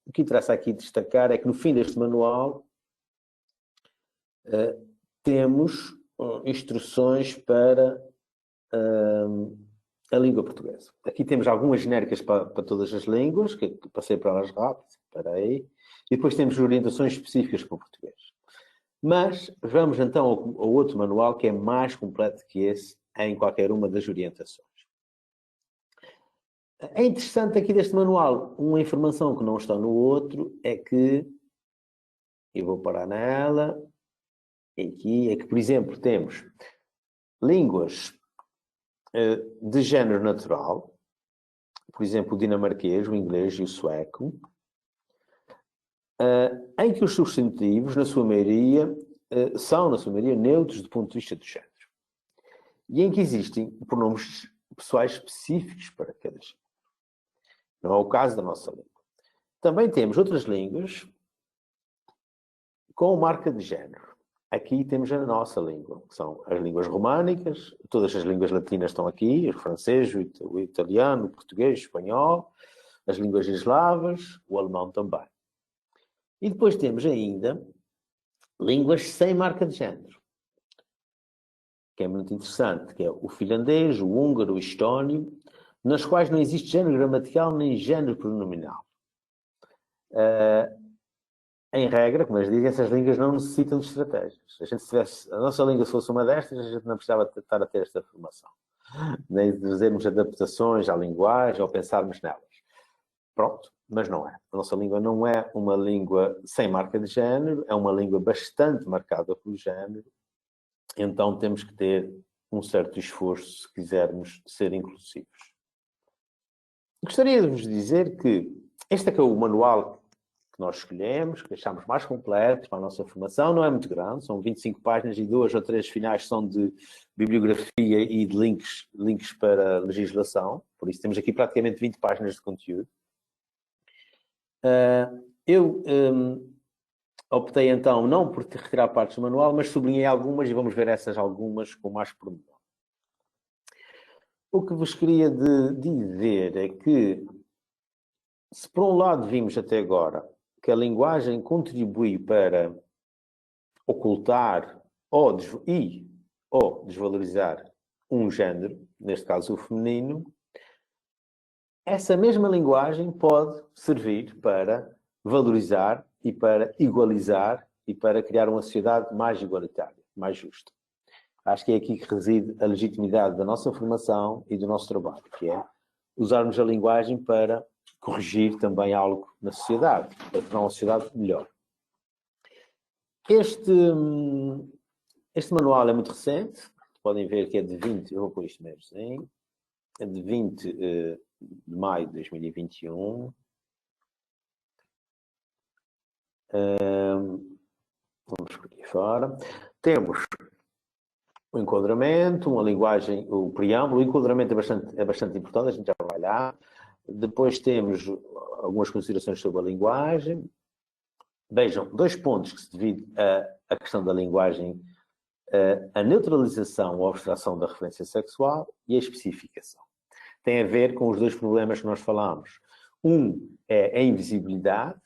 O que interessa aqui destacar é que no fim deste manual temos instruções para a língua portuguesa. Aqui temos algumas genéricas para todas as línguas, que passei para elas rápido, espera aí. E depois temos orientações específicas para o português. Mas vamos então ao outro manual, que é mais completo que esse, em qualquer uma das orientações. É interessante aqui deste manual, uma informação que não está no outro, é que, eu vou parar nela, aqui, é que, por exemplo, temos línguas de género natural, por exemplo, o dinamarquês, o inglês e o sueco, em que os substantivos, na sua maioria, são, na sua maioria, neutros do ponto de vista do género. E em que existem pronomes pessoais específicos para cada género. Não é o caso da nossa língua. Também temos outras línguas com marca de género. Aqui temos a nossa língua, que são as línguas românicas, todas as línguas latinas estão aqui, o francês, o italiano, o português, o espanhol, as línguas eslavas, o alemão também. E depois temos ainda línguas sem marca de género, que é muito interessante, que é o finlandês, o húngaro, o estónio, nas quais não existe género gramatical nem género pronominal. Em regra, como eles dizem, essas línguas não necessitam de estratégias. Se a nossa língua fosse uma destas, a gente não precisava estar a ter esta formação. Nem de fazermos adaptações à linguagem ou pensarmos nelas. Pronto, mas não é. A nossa língua não é uma língua sem marca de género, é uma língua bastante marcada pelo género, então temos que ter um certo esforço se quisermos ser inclusivos. Gostaria de vos dizer que este é que é o manual que nós escolhemos, que achamos mais completo para a nossa formação, não é muito grande, são 25 páginas e 2 ou 3 finais são de bibliografia e de links para legislação, por isso temos aqui praticamente 20 páginas de conteúdo. Eu optei então não por retirar partes do manual, mas sublinhei algumas e vamos ver essas algumas com mais pormenor. O que vos queria dizer é que, se por um lado vimos até agora que a linguagem contribui para ocultar ou desvalorizar um género, neste caso o feminino, essa mesma linguagem pode servir para valorizar e para igualizar e para criar uma sociedade mais igualitária, mais justa. Acho que é aqui que reside a legitimidade da nossa formação e do nosso trabalho, que é usarmos a linguagem para corrigir também algo na sociedade, para tornar uma sociedade melhor. Este manual é muito recente, podem ver que é de 20, eu vou pôr isto mesmo, sim, é de 20 de maio de 2021. Vamos por aqui fora. Temos o enquadramento, uma linguagem, o preâmbulo. O enquadramento é bastante importante, a gente já vai lá. Depois temos algumas considerações sobre a linguagem. Vejam, 2 pontos que se divide a questão da linguagem: a neutralização ou abstração da referência sexual e a especificação. Tem a ver com os 2 problemas que nós falámos. Um é a invisibilidade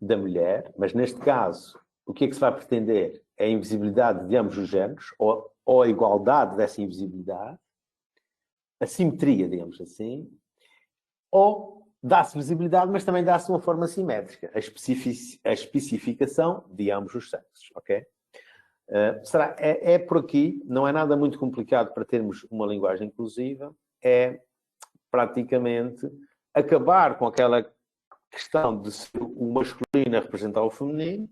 da mulher, mas neste caso, o que é que se vai pretender? É a invisibilidade de ambos os géneros, ou a igualdade dessa invisibilidade, a simetria, digamos assim, ou dá-se visibilidade, mas também dá-se uma forma simétrica, a especificação de ambos os sexos, ok? É por aqui, não é nada muito complicado para termos uma linguagem inclusiva, é praticamente acabar com aquela questão de ser o masculino a representar o feminino.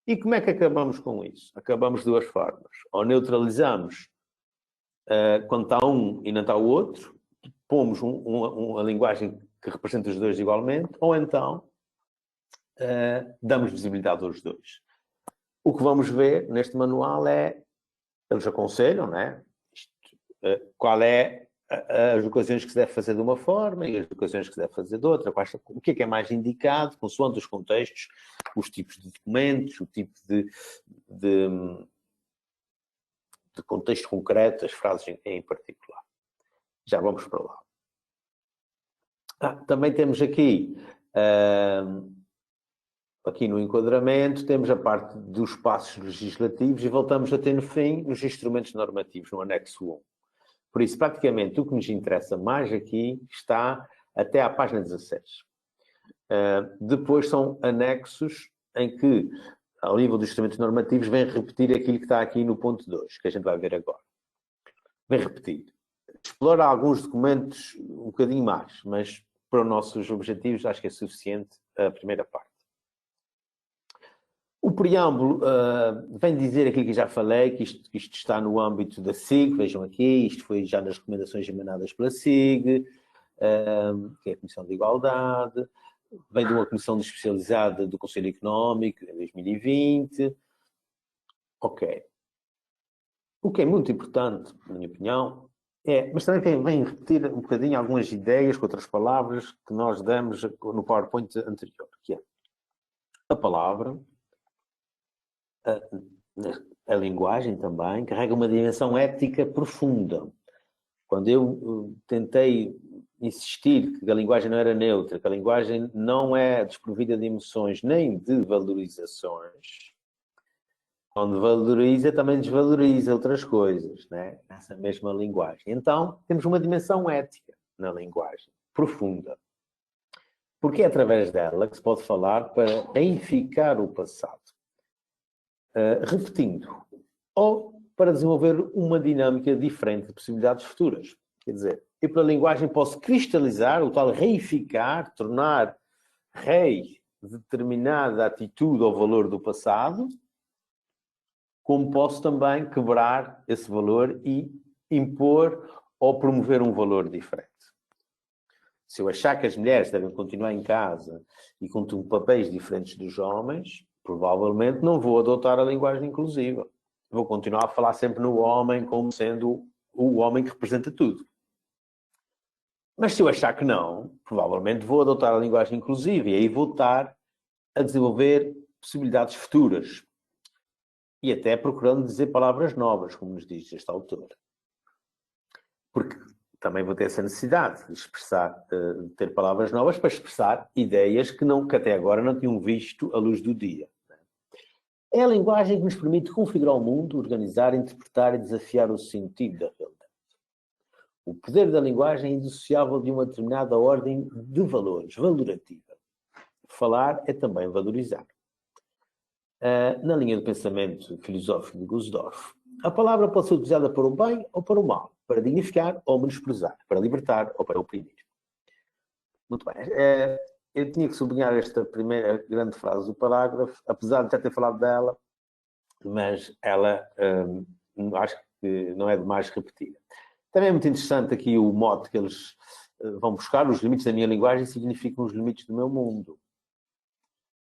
E como é que acabamos com isso? Acabamos de 2 formas. Ou neutralizamos quando está um e não está o outro, pomos uma linguagem que representa os 2 igualmente, ou então damos visibilidade aos 2. O que vamos ver neste manual eles aconselham, né? Qual é as ocasiões que se deve fazer de uma forma e as ocasiões que se deve fazer de outra. O que é mais indicado, consoante os contextos, os tipos de documentos, o tipo de contexto concreto, as frases em particular. Já vamos para lá. Também temos aqui no enquadramento, temos a parte dos passos legislativos e voltamos a ter no fim os instrumentos normativos, no anexo 1. Por isso, praticamente, o que nos interessa mais aqui está até à página 16. Depois são anexos em que, ao nível dos instrumentos normativos, vem repetir aquilo que está aqui no ponto 2, que a gente vai ver agora. Vem repetir. Explora alguns documentos um bocadinho mais, mas para os nossos objetivos acho que é suficiente a primeira parte. O preâmbulo vem dizer aquilo que já falei, que isto está no âmbito da SIG, vejam aqui, isto foi já nas recomendações emanadas pela SIG, que é a Comissão de Igualdade, vem de uma comissão especializada do Conselho Económico, em 2020. Ok. O que é muito importante, na minha opinião, mas também vem repetir um bocadinho algumas ideias, com outras palavras, que nós demos no PowerPoint anterior, que é a palavra, a linguagem também, carrega uma dimensão ética profunda. Quando eu tentei insistir que a linguagem não era neutra, que a linguagem não é desprovida de emoções nem de valorizações, quando valoriza também desvaloriza outras coisas, né? Nessa mesma linguagem. Então, temos uma dimensão ética na linguagem, profunda. Porque é através dela que se pode falar para reificar o passado. Repetindo, ou para desenvolver uma dinâmica diferente de possibilidades futuras. Quer dizer, eu pela linguagem posso cristalizar, o tal reificar, tornar rei determinada atitude ou valor do passado, como posso também quebrar esse valor e impor ou promover um valor diferente. Se eu achar que as mulheres devem continuar em casa e com papéis diferentes dos homens, provavelmente não vou adotar a linguagem inclusiva. Vou continuar a falar sempre no homem como sendo o homem que representa tudo. Mas se eu achar que não, provavelmente vou adotar a linguagem inclusiva e aí vou estar a desenvolver possibilidades futuras. E até procurando dizer palavras novas, como nos diz esta autora. Porque também vou ter essa necessidade de expressar, de ter palavras novas para expressar ideias que até agora não tinham visto a luz do dia. É a linguagem que nos permite configurar o mundo, organizar, interpretar e desafiar o sentido da realidade. O poder da linguagem é indissociável de uma determinada ordem de valores, valorativa. Falar é também valorizar. Na linha do pensamento filosófico de Gusdorff, a palavra pode ser utilizada para o bem ou para o mal, para dignificar ou menosprezar, para libertar ou para oprimir. Muito bem. Eu tinha que sublinhar esta primeira grande frase do parágrafo, apesar de já ter falado dela, mas ela acho que não é demais repetida. Também é muito interessante aqui o mote que eles vão buscar. Os limites da minha linguagem significam os limites do meu mundo.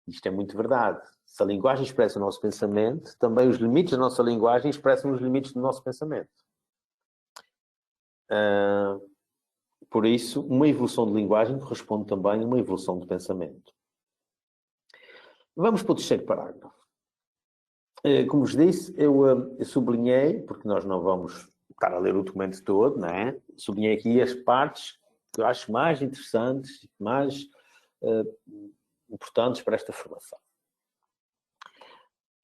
Isto é muito verdade. Se a linguagem expressa o nosso pensamento, também os limites da nossa linguagem expressam os limites do nosso pensamento. Por isso, uma evolução de linguagem corresponde também a uma evolução de pensamento. Vamos para o terceiro parágrafo. Como vos disse, eu sublinhei, porque nós não vamos estar a ler o documento todo, não é? Sublinhei aqui as partes que eu acho mais interessantes, mais importantes para esta formação.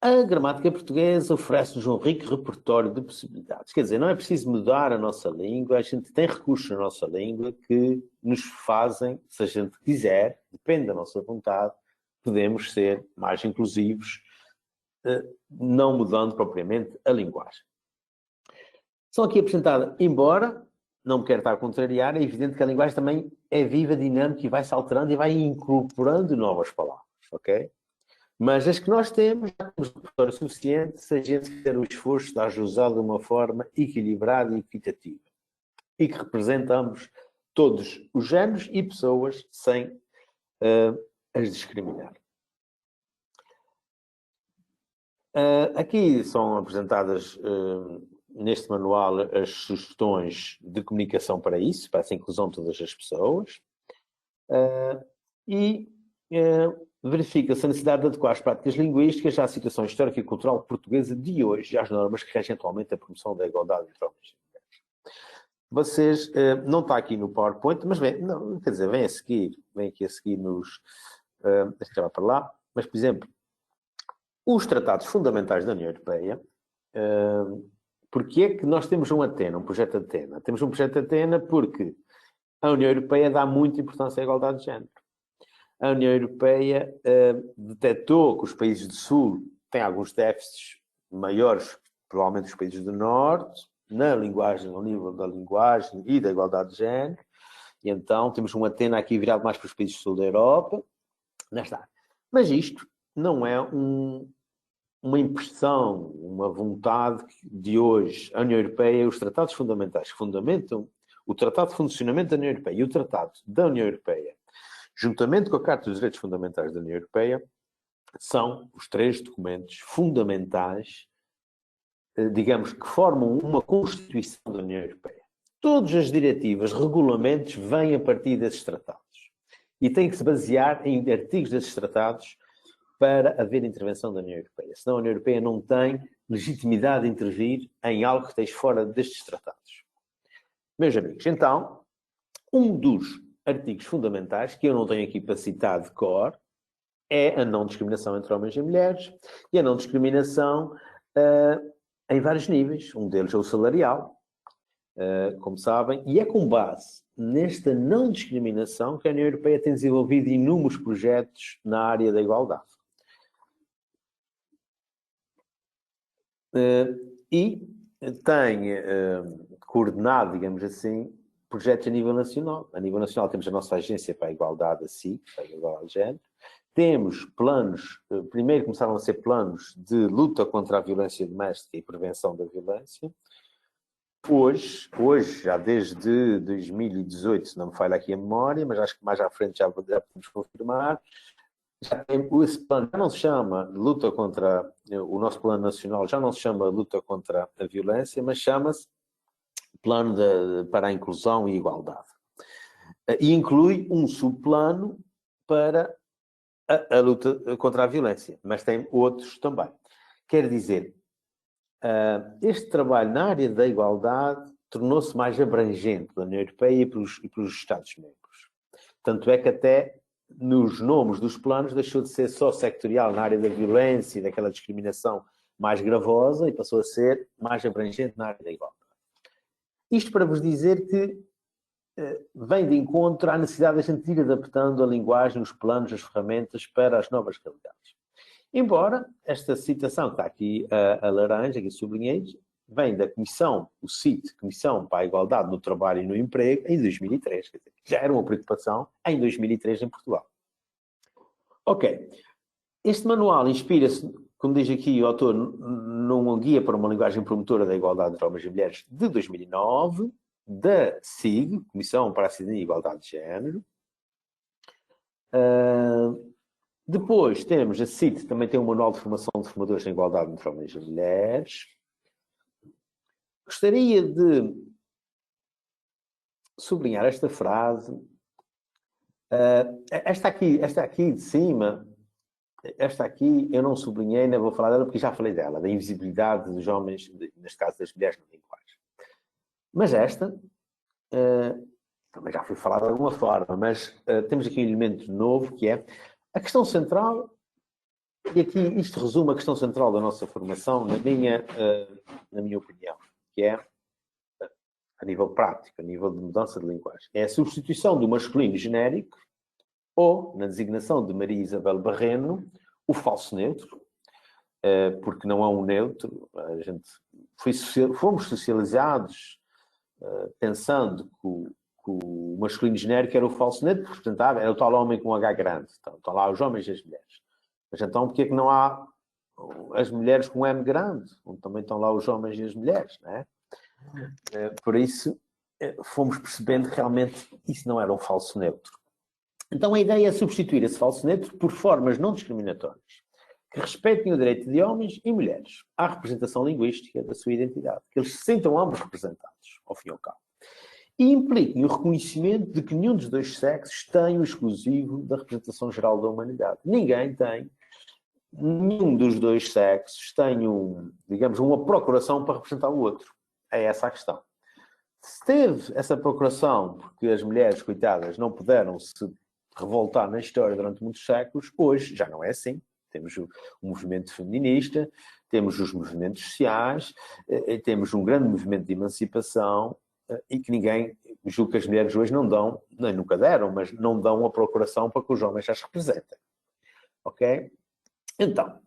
A gramática portuguesa oferece-nos um rico repertório de possibilidades. Quer dizer, não é preciso mudar a nossa língua, a gente tem recursos na nossa língua que nos fazem, se a gente quiser, depende da nossa vontade, podemos ser mais inclusivos, não mudando propriamente a linguagem. São aqui apresentadas, embora não me quero estar a contrariar, é evidente que a linguagem também é viva, dinâmica e vai se alterando e vai incorporando novas palavras, ok? Mas as que nós temos, já temos um repertório suficiente se a gente fizer o esforço de as usar de uma forma equilibrada e equitativa. E que representamos todos os géneros e pessoas sem as discriminar. Aqui são apresentadas, neste manual, as sugestões de comunicação para isso, para essa inclusão de todas as pessoas. Verifica-se a necessidade de adequar as práticas linguísticas à situação histórica e cultural portuguesa de hoje e às normas que regem atualmente a promoção da igualdade entre homens e mulheres. Vocês, não está aqui no PowerPoint, mas vem a seguir, vem aqui a seguir nos... já vai para lá, mas, por exemplo, os tratados fundamentais da União Europeia, porque é que nós temos um Atena, um projeto Atena? Temos um projeto Atena porque a União Europeia dá muita importância à igualdade de género. A União Europeia detectou que os países do Sul têm alguns déficits maiores, provavelmente os países do Norte, na linguagem, no nível da linguagem e da igualdade de género, e então temos um Atena aqui virado mais para os países do Sul da Europa, nesta área. Mas isto não é uma impressão, uma vontade de hoje. A União Europeia, os tratados fundamentais que fundamentam o Tratado de Funcionamento da União Europeia e o Tratado da União Europeia, juntamente com a Carta dos Direitos Fundamentais da União Europeia, são os três documentos fundamentais, digamos, que formam uma Constituição da União Europeia. Todas as diretivas, regulamentos, vêm a partir desses tratados. E têm que se basear em artigos desses tratados para haver intervenção da União Europeia. Senão a União Europeia não tem legitimidade de intervir em algo que esteja fora destes tratados. Meus amigos, então, um dos artigos fundamentais, que eu não tenho aqui para citar de cor, é a não discriminação entre homens e mulheres, e a não discriminação em vários níveis. Um deles é o salarial, como sabem, e é com base nesta não discriminação que a União Europeia tem desenvolvido inúmeros projetos na área da igualdade. E tem coordenado, digamos assim, projetos a nível nacional. A nível nacional temos a nossa agência para a igualdade, a SIG, para a igualdade de género. Temos planos, primeiro começaram a ser planos de luta contra a violência doméstica e prevenção da violência. Hoje, já desde 2018, se não me falha aqui a memória, mas acho que mais à frente já podemos confirmar, esse plano já não se chama luta contra, o nosso plano nacional já não se chama luta contra a violência, mas chama-se Plano para a Inclusão e Igualdade. E inclui um subplano para a luta contra a violência, mas tem outros também. Quer dizer, este trabalho na área da igualdade tornou-se mais abrangente da União Europeia e pelos Estados-membros. Tanto é que até nos nomes dos planos deixou de ser só sectorial na área da violência e daquela discriminação mais gravosa e passou a ser mais abrangente na área da igualdade. Isto para vos dizer que vem de encontro à necessidade de a gente ir adaptando a linguagem, os planos, as ferramentas para as novas realidades. Embora esta citação que está aqui a laranja, aqui sublinhei, vem da Comissão, o CIT, Comissão para a Igualdade no Trabalho e no Emprego, em 2003. Quer dizer, já era uma preocupação em 2003 em Portugal. Ok. Este manual inspira-se, como diz aqui o autor, numa guia para uma linguagem promotora da igualdade entre homens e mulheres de 2009, da SIG, Comissão para a Cidadania e Igualdade de Género. Depois temos a CIT, também tem um manual de formação de formadores em igualdade entre homens e mulheres. Gostaria de sublinhar esta frase. Esta aqui de cima, esta aqui eu não sublinhei, ainda vou falar dela porque já falei dela, da invisibilidade dos homens, neste caso das mulheres na linguagem. Mas esta, também já foi falada de alguma forma, mas temos aqui um elemento novo que é a questão central, e aqui isto resume a questão central da nossa formação, na minha opinião, que é, a nível prático, a nível de mudança de linguagem, é a substituição do masculino genérico ou, na designação de Maria Isabel Barreno, o falso neutro, porque não é um neutro. A gente fomos socializados pensando que o masculino genérico era o falso neutro, porque, portanto, era o tal homem com um H grande. Então, estão lá os homens e as mulheres. Mas então, porquê é que não há as mulheres com M grande? Onde também estão lá os homens e as mulheres, não é? Por isso, fomos percebendo que realmente isso não era um falso neutro. Então, a ideia é substituir esse falso neutro por formas não discriminatórias, que respeitem o direito de homens e mulheres à representação linguística da sua identidade, que eles se sintam ambos representados, ao fim e ao cabo. E impliquem o reconhecimento de que nenhum dos dois sexos tem o exclusivo da representação geral da humanidade. Nenhum dos dois sexos tem digamos, uma procuração para representar o outro. É essa a questão. Se teve essa procuração porque as mulheres, coitadas, não puderam se revoltar na história durante muitos séculos, hoje já não é assim. Temos o movimento feminista, temos os movimentos sociais, temos um grande movimento de emancipação e que ninguém, julgo que as mulheres hoje não dão, nem nunca deram, mas não dão a procuração para que os homens as representem. Ok? Então,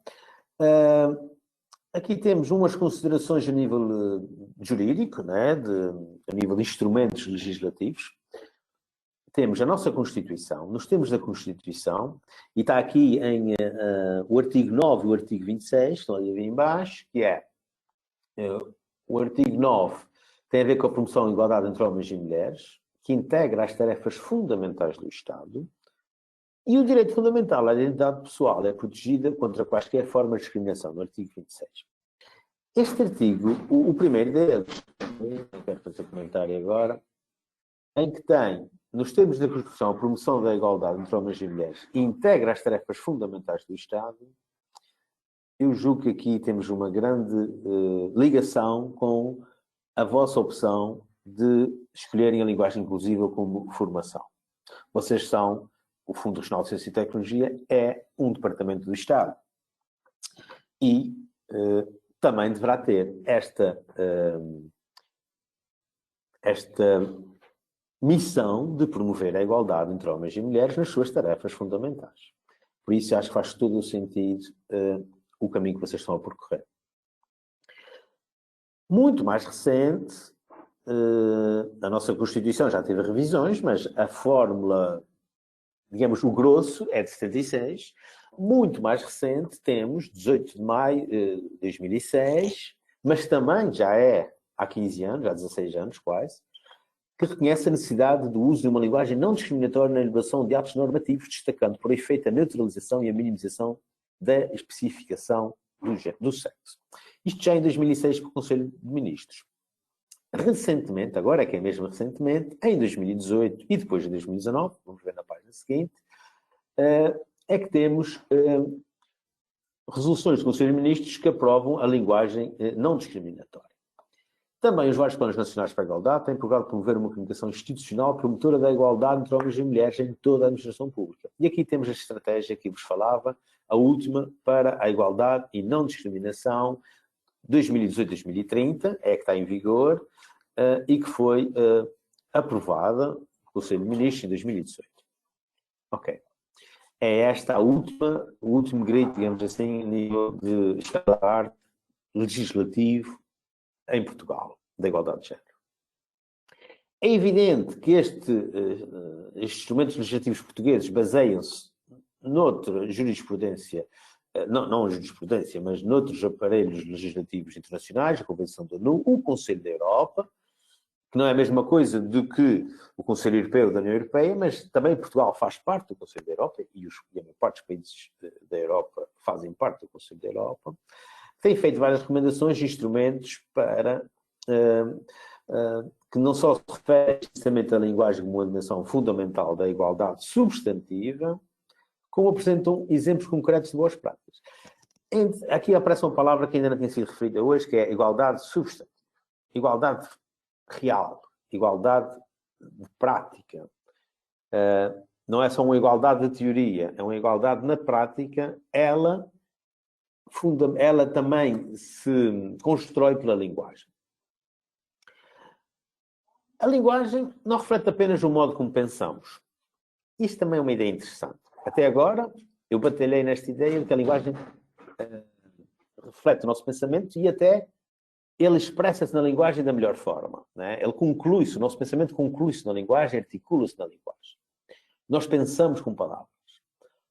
aqui temos umas considerações a nível jurídico, né, a nível de instrumentos legislativos. Temos a nossa Constituição, nos termos da Constituição, e está aqui em o artigo 9 e o artigo 26, estão ali em baixo, que é o artigo 9 tem a ver com a promoção da igualdade entre homens e mulheres, que integra as tarefas fundamentais do Estado, e o direito fundamental à identidade pessoal é protegida contra quaisquer formas de discriminação, no artigo 26. Este artigo, o primeiro deles, não quero fazer comentário agora, em que tem, nos termos da Constituição, a promoção da igualdade entre homens e mulheres e integra as tarefas fundamentais do Estado, eu julgo que aqui temos uma grande ligação com a vossa opção de escolherem a linguagem inclusiva como formação. Vocês são, o Fundo Regional de Ciência e Tecnologia é um departamento do Estado. E também deverá ter esta missão de promover a igualdade entre homens e mulheres nas suas tarefas fundamentais. Por isso, acho que faz todo o sentido o caminho que vocês estão a percorrer. Muito mais recente, a nossa Constituição já teve revisões, mas a fórmula, digamos, o grosso é de 76. Muito mais recente, temos 18 de maio de 2006, mas também já é há 15 anos, há 16 anos quase, que reconhece a necessidade do uso de uma linguagem não discriminatória na elaboração de atos normativos, destacando por efeito a neutralização e a minimização da especificação do sexo. Isto já em 2006 com o Conselho de Ministros. Recentemente, agora é que é mesmo recentemente, em 2018 e depois em 2019, vamos ver na página seguinte, é que temos resoluções do Conselho de Ministros que aprovam a linguagem não discriminatória. Também os vários planos nacionais para a igualdade têm procurado promover uma comunicação institucional promotora da igualdade entre homens e mulheres em toda a administração pública. E aqui temos a estratégia que vos falava, a última para a igualdade e não discriminação, 2018-2030, é que está em vigor e que foi aprovada pelo Conselho de Ministros em 2018. Ok. É esta o último grito, digamos assim, a nível de estado legislativo em Portugal, da igualdade de género. É evidente que estes instrumentos legislativos portugueses baseiam-se noutra jurisprudência, não jurisprudência, mas noutros aparelhos legislativos internacionais, a Convenção da ONU, o Conselho da Europa, que não é a mesma coisa do que o Conselho Europeu da União Europeia, mas também Portugal faz parte do Conselho da Europa e a maior parte dos países da Europa fazem parte do Conselho da Europa. Tem feito várias recomendações e instrumentos para que não só se refere precisamente à linguagem como uma dimensão fundamental da igualdade substantiva, como apresentam exemplos concretos de boas práticas. Aqui aparece uma palavra que ainda não tinha sido referida hoje, que é igualdade substantiva. Igualdade real, igualdade de prática. Não é só uma igualdade de teoria, é uma igualdade na prática. Ela também se constrói pela linguagem. A linguagem não reflete apenas o modo como pensamos. Isto também é uma ideia interessante. Até agora, eu batalhei nesta ideia de que a linguagem reflete o nosso pensamento e até ele expressa-se na linguagem da melhor forma. Né? Ele conclui-se, o nosso pensamento conclui-se na linguagem, articula-se na linguagem. Nós pensamos com palavras.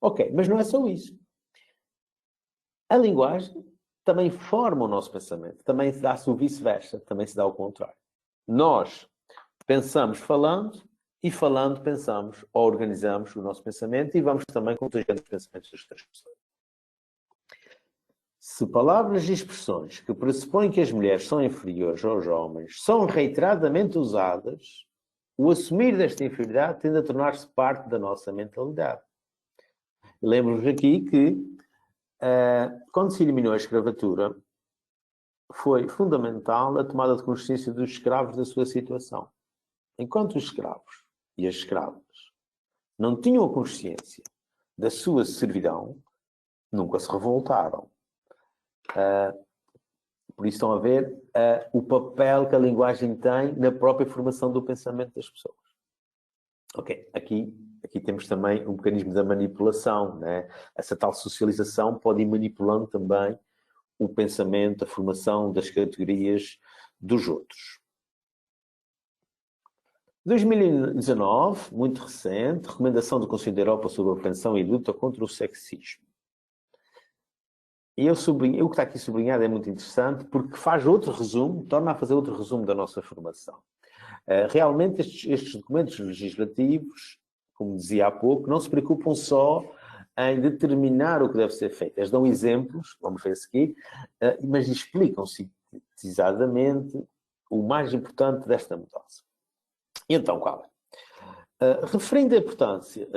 Ok, mas não é só isso. A linguagem também forma o nosso pensamento. Também se dá-se o vice-versa. Também se dá o contrário. Nós pensamos falando e falando pensamos ou organizamos o nosso pensamento e vamos também contagiando os pensamentos das outras pessoas. Se palavras e expressões que pressupõem que as mulheres são inferiores aos homens são reiteradamente usadas, o assumir desta inferioridade tende a tornar-se parte da nossa mentalidade. Lembro-vos aqui que, quando se eliminou a escravatura, foi fundamental a tomada de consciência dos escravos da sua situação. Enquanto os escravos e as escravas não tinham a consciência da sua servidão, nunca se revoltaram. Por isso estão a ver o papel que a linguagem tem na própria formação do pensamento das pessoas. Ok, aqui temos também um mecanismo da manipulação, né? Essa tal socialização pode ir manipulando também o pensamento, a formação das categorias dos outros. 2019, muito recente, recomendação do Conselho da Europa sobre a prevenção e luta contra o sexismo. E o que está aqui sublinhado é muito interessante porque faz outro resumo, torna a fazer outro resumo da nossa formação. Realmente estes documentos legislativos, como dizia há pouco, não se preocupam só em determinar o que deve ser feito. Eles dão exemplos, vamos ver a seguir, mas explicam sintetizadamente o mais importante desta mudança. E então, qual é? Referindo a importância,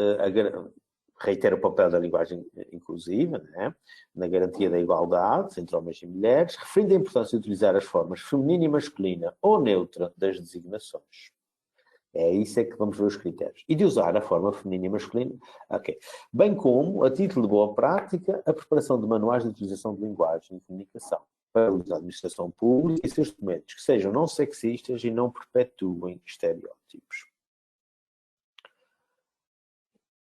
reitero o papel da linguagem inclusiva, né? Na garantia da igualdade entre homens e mulheres, referindo a importância de utilizar as formas feminina e masculina ou neutra das designações. É isso que vamos ver os critérios. E de usar a forma feminina e masculina, ok. Bem como, a título de boa prática, a preparação de manuais de utilização de linguagem e comunicação para a administração pública e seus documentos que sejam não sexistas e não perpetuem estereótipos.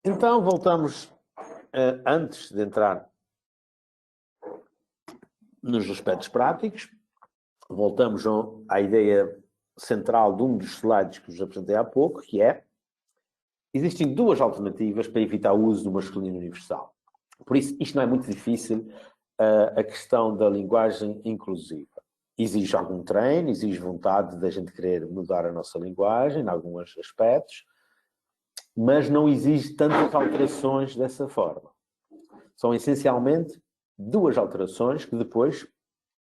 Então, voltamos, antes de entrar nos aspectos práticos, voltamos à ideia central de um dos slides que vos apresentei há pouco, que é: existem duas alternativas para evitar o uso do masculino universal. Por isso, isto não é muito difícil, a questão da linguagem inclusiva. Exige algum treino, exige vontade da gente querer mudar a nossa linguagem, em alguns aspectos, mas não exige tantas alterações dessa forma. São essencialmente duas alterações que depois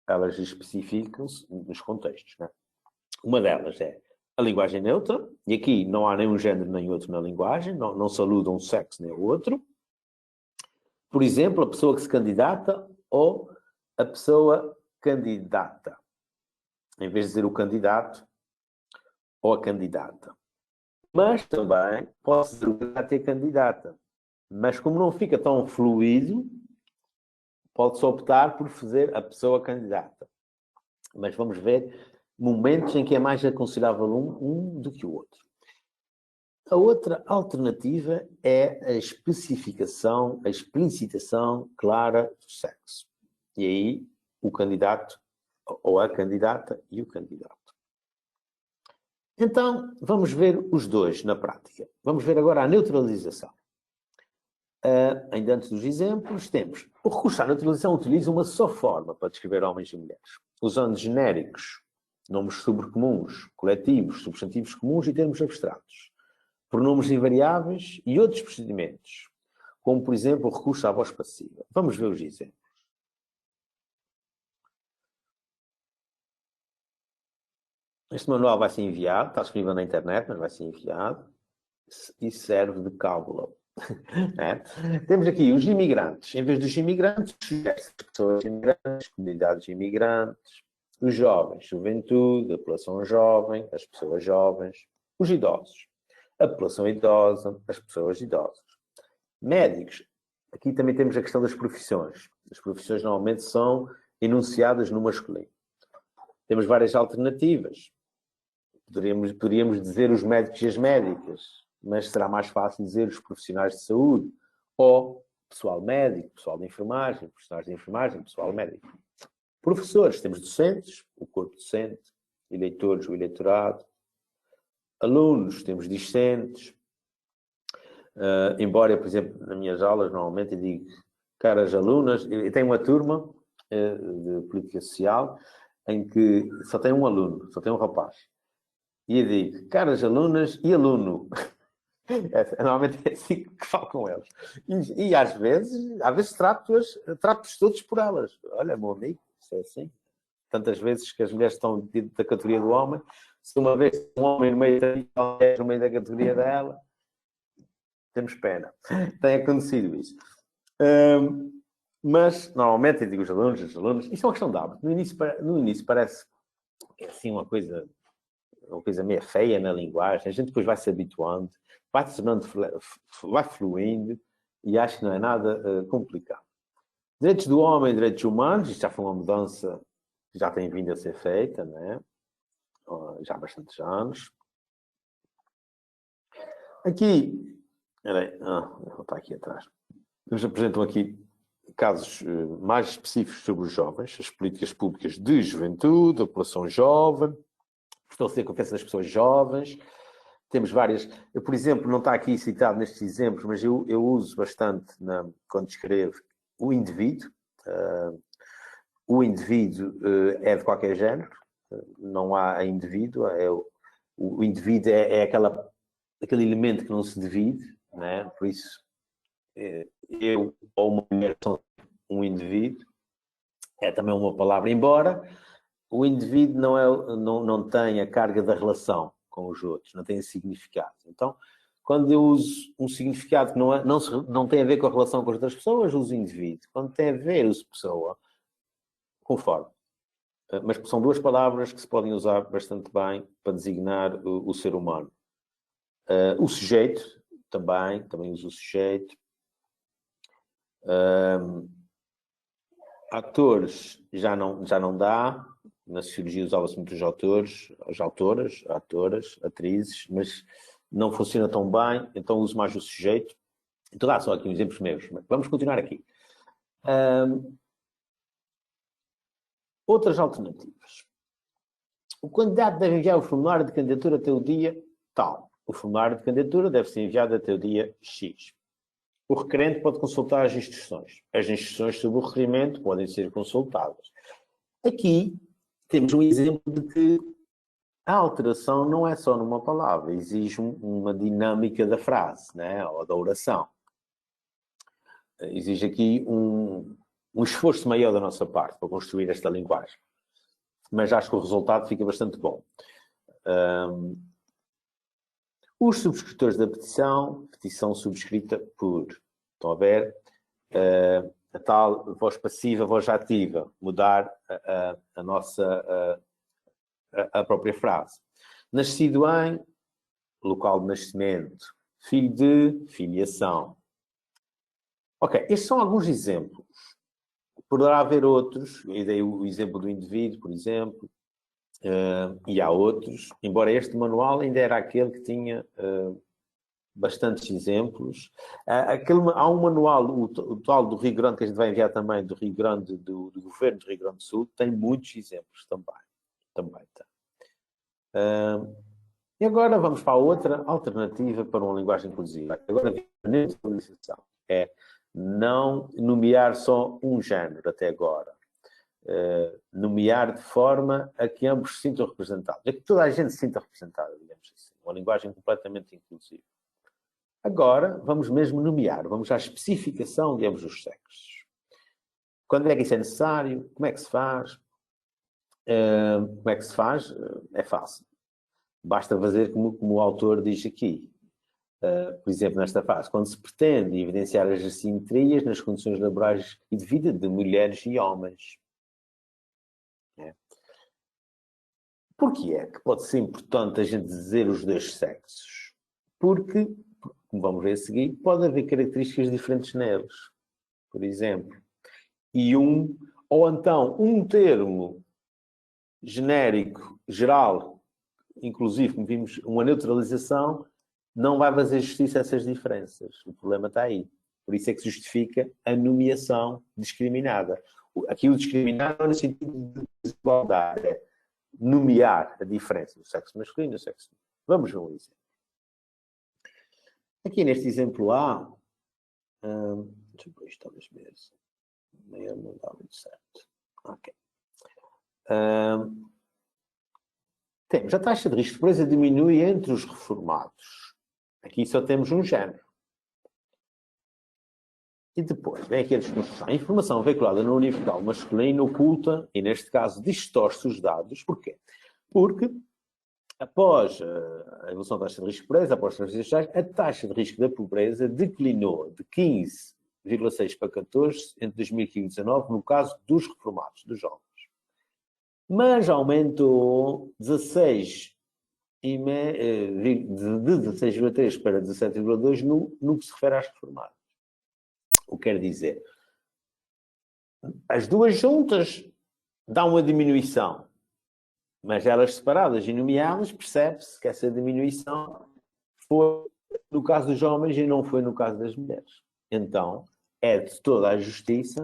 elas especificam-se nos contextos. Né? Uma delas é a linguagem neutra, e aqui não há nenhum género nem outro na linguagem, não se aluda um sexo nem o outro. Por exemplo, a pessoa que se candidata ou a pessoa candidata. Em vez de dizer o candidato ou a candidata. Mas também pode dizer o candidato e a candidata. Mas como não fica tão fluido, pode-se optar por fazer a pessoa candidata. Mas vamos ver momentos em que é mais aconselhável um do que o outro. A outra alternativa é a especificação, a explicitação clara do sexo. E aí o candidato ou a candidata e o candidato. Então, vamos ver os dois na prática. Vamos ver agora a neutralização. Ainda antes dos exemplos, temos o recurso à neutralização utiliza uma só forma para descrever homens e mulheres, usando genéricos nomes sobrecomuns, coletivos, substantivos comuns e termos abstratos, pronomes invariáveis e outros procedimentos, como, por exemplo, o recurso à voz passiva. Vamos ver os exemplos. Este manual vai ser enviado, está disponível na internet, mas vai ser enviado e serve de cábula. É? Temos aqui os imigrantes. Em vez dos imigrantes, as pessoas imigrantes, comunidades imigrantes, os jovens, juventude, a população jovem, as pessoas jovens, os idosos, a população idosa, as pessoas idosas. Médicos. Aqui também temos a questão das profissões. As profissões normalmente são enunciadas no masculino. Temos várias alternativas. Poderíamos dizer os médicos e as médicas, mas será mais fácil dizer os profissionais de saúde, ou pessoal médico, pessoal de enfermagem, profissionais de enfermagem, pessoal médico. Professores, temos docentes, o corpo docente, eleitores, o eleitorado. Alunos, temos discentes. Embora, por exemplo, nas minhas aulas, normalmente eu digo, caras alunas, eu tenho uma turma de política social em que só tem um aluno, só tem um rapaz. E eu digo, caras alunas e aluno. Normalmente é assim que falo com eles. E às vezes trato-os todos por elas. Olha, meu amigo, isso é assim. Tantas vezes que as mulheres estão da categoria do homem, se uma vez um homem no meio da categoria dela, temos pena. Tem acontecido isso. Mas, normalmente, eu digo os alunos, isto é uma questão de hábito. No início parece assim uma coisa meio feia na linguagem. A gente depois vai se habituando, vai se tornando, vai fluindo e acho que não é nada complicado. Direitos do homem, direitos humanos, isto já foi uma mudança que já tem vindo a ser feita, né? Já há bastantes anos. Aqui, está aqui atrás. Nos apresentam aqui casos mais específicos sobre os jovens, as políticas públicas de juventude, a população jovem, fortalecer a confiança das pessoas jovens. Temos várias... Eu, por exemplo, não está aqui citado nestes exemplos, mas eu uso bastante quando escrevo o indivíduo. O indivíduo é de qualquer género, não há indivíduo. O indivíduo é aquele elemento que não se divide, né? Por isso, eu ou uma mulher são um indivíduo. É também uma palavra, embora o indivíduo não tem a carga da relação com os outros, não tem significado. Então, quando eu uso um significado que não tem a ver com a relação com as outras pessoas, uso indivíduo. Quando tem a ver, uso pessoa, conforme. Mas são duas palavras que se podem usar bastante bem para designar o ser humano. O sujeito, também uso o sujeito. Atores, já não dá. Na sociologia usava-se muito os autores, as autoras, atrizes, mas não funciona tão bem, então uso mais o sujeito. Então dá só aqui uns exemplos meus. Vamos continuar aqui. Outras alternativas. O candidato deve enviar o formulário de candidatura até o dia tal. O formulário de candidatura deve ser enviado até o dia X. O requerente pode consultar as instruções. As instruções sobre o requerimento podem ser consultadas. Aqui temos um exemplo de que a alteração não é só numa palavra, exige uma dinâmica da frase, né? Ou da oração. Exige aqui um esforço maior da nossa parte para construir esta linguagem. Mas acho que o resultado fica bastante bom. Os subscritores da petição subscrita por, estão a ver, a tal voz passiva, voz ativa, mudar a nossa a própria frase. Nascido em, local de nascimento, filho de, filiação. Ok, estes são alguns exemplos. Poderá haver outros, e dei o exemplo do indivíduo, por exemplo, e há outros, embora este manual ainda era aquele que tinha bastantes exemplos. Há um manual, o tal do Rio Grande, que a gente vai enviar também, do Rio Grande, do Governo do Rio Grande do Sul, tem muitos exemplos também. Também tem. E agora vamos para a outra alternativa para uma linguagem inclusiva. Agora, a neutralização é não nomear só um género até agora. nomear de forma a que ambos se sintam representados. A que toda a gente se sinta representada, digamos assim. Uma linguagem completamente inclusiva. Agora, vamos mesmo nomear. Vamos à especificação de ambos os sexos. Quando é que isso é necessário? Como é que se faz? Como é que se faz? É fácil. Basta fazer como o autor diz aqui. Por exemplo, nesta fase, quando se pretende evidenciar as assimetrias nas condições laborais e de vida de mulheres e homens. Porquê é que pode ser importante a gente dizer os dois sexos? Porque, como vamos ver a seguir, pode haver características diferentes neles. Por exemplo, ou então um termo genérico, geral, inclusive, como vimos, uma neutralização, não vai fazer justiça a essas diferenças. O problema está aí. Por isso é que se justifica a nomeação discriminada. Aqui o discriminado não é no sentido de desigualdade, é nomear a diferença do sexo masculino e do sexo feminino. Vamos ver um exemplo. Aqui neste exemplo A, deixa eu ver isto talvez mesmo. Meio não dá muito certo. Ok. Temos a taxa de risco de pobreza diminui entre os reformados. Aqui só temos um género. E depois, vem aqui a discussão. A informação veiculada no universal masculino oculta, e neste caso distorce os dados. Porquê? Porque, após a evolução da taxa de risco de pobreza, após as transferências sociais, a taxa de risco da pobreza declinou de 15,6 para 14 entre 2015 e 2019, no caso dos reformados, dos jovens. Mas aumentou de 16,3 para 17,2 no que se refere às reformadas. O que quer dizer? As duas juntas dão uma diminuição, mas elas separadas e nomeadas, percebe-se que essa diminuição foi no caso dos homens e não foi no caso das mulheres. Então, é de toda a justiça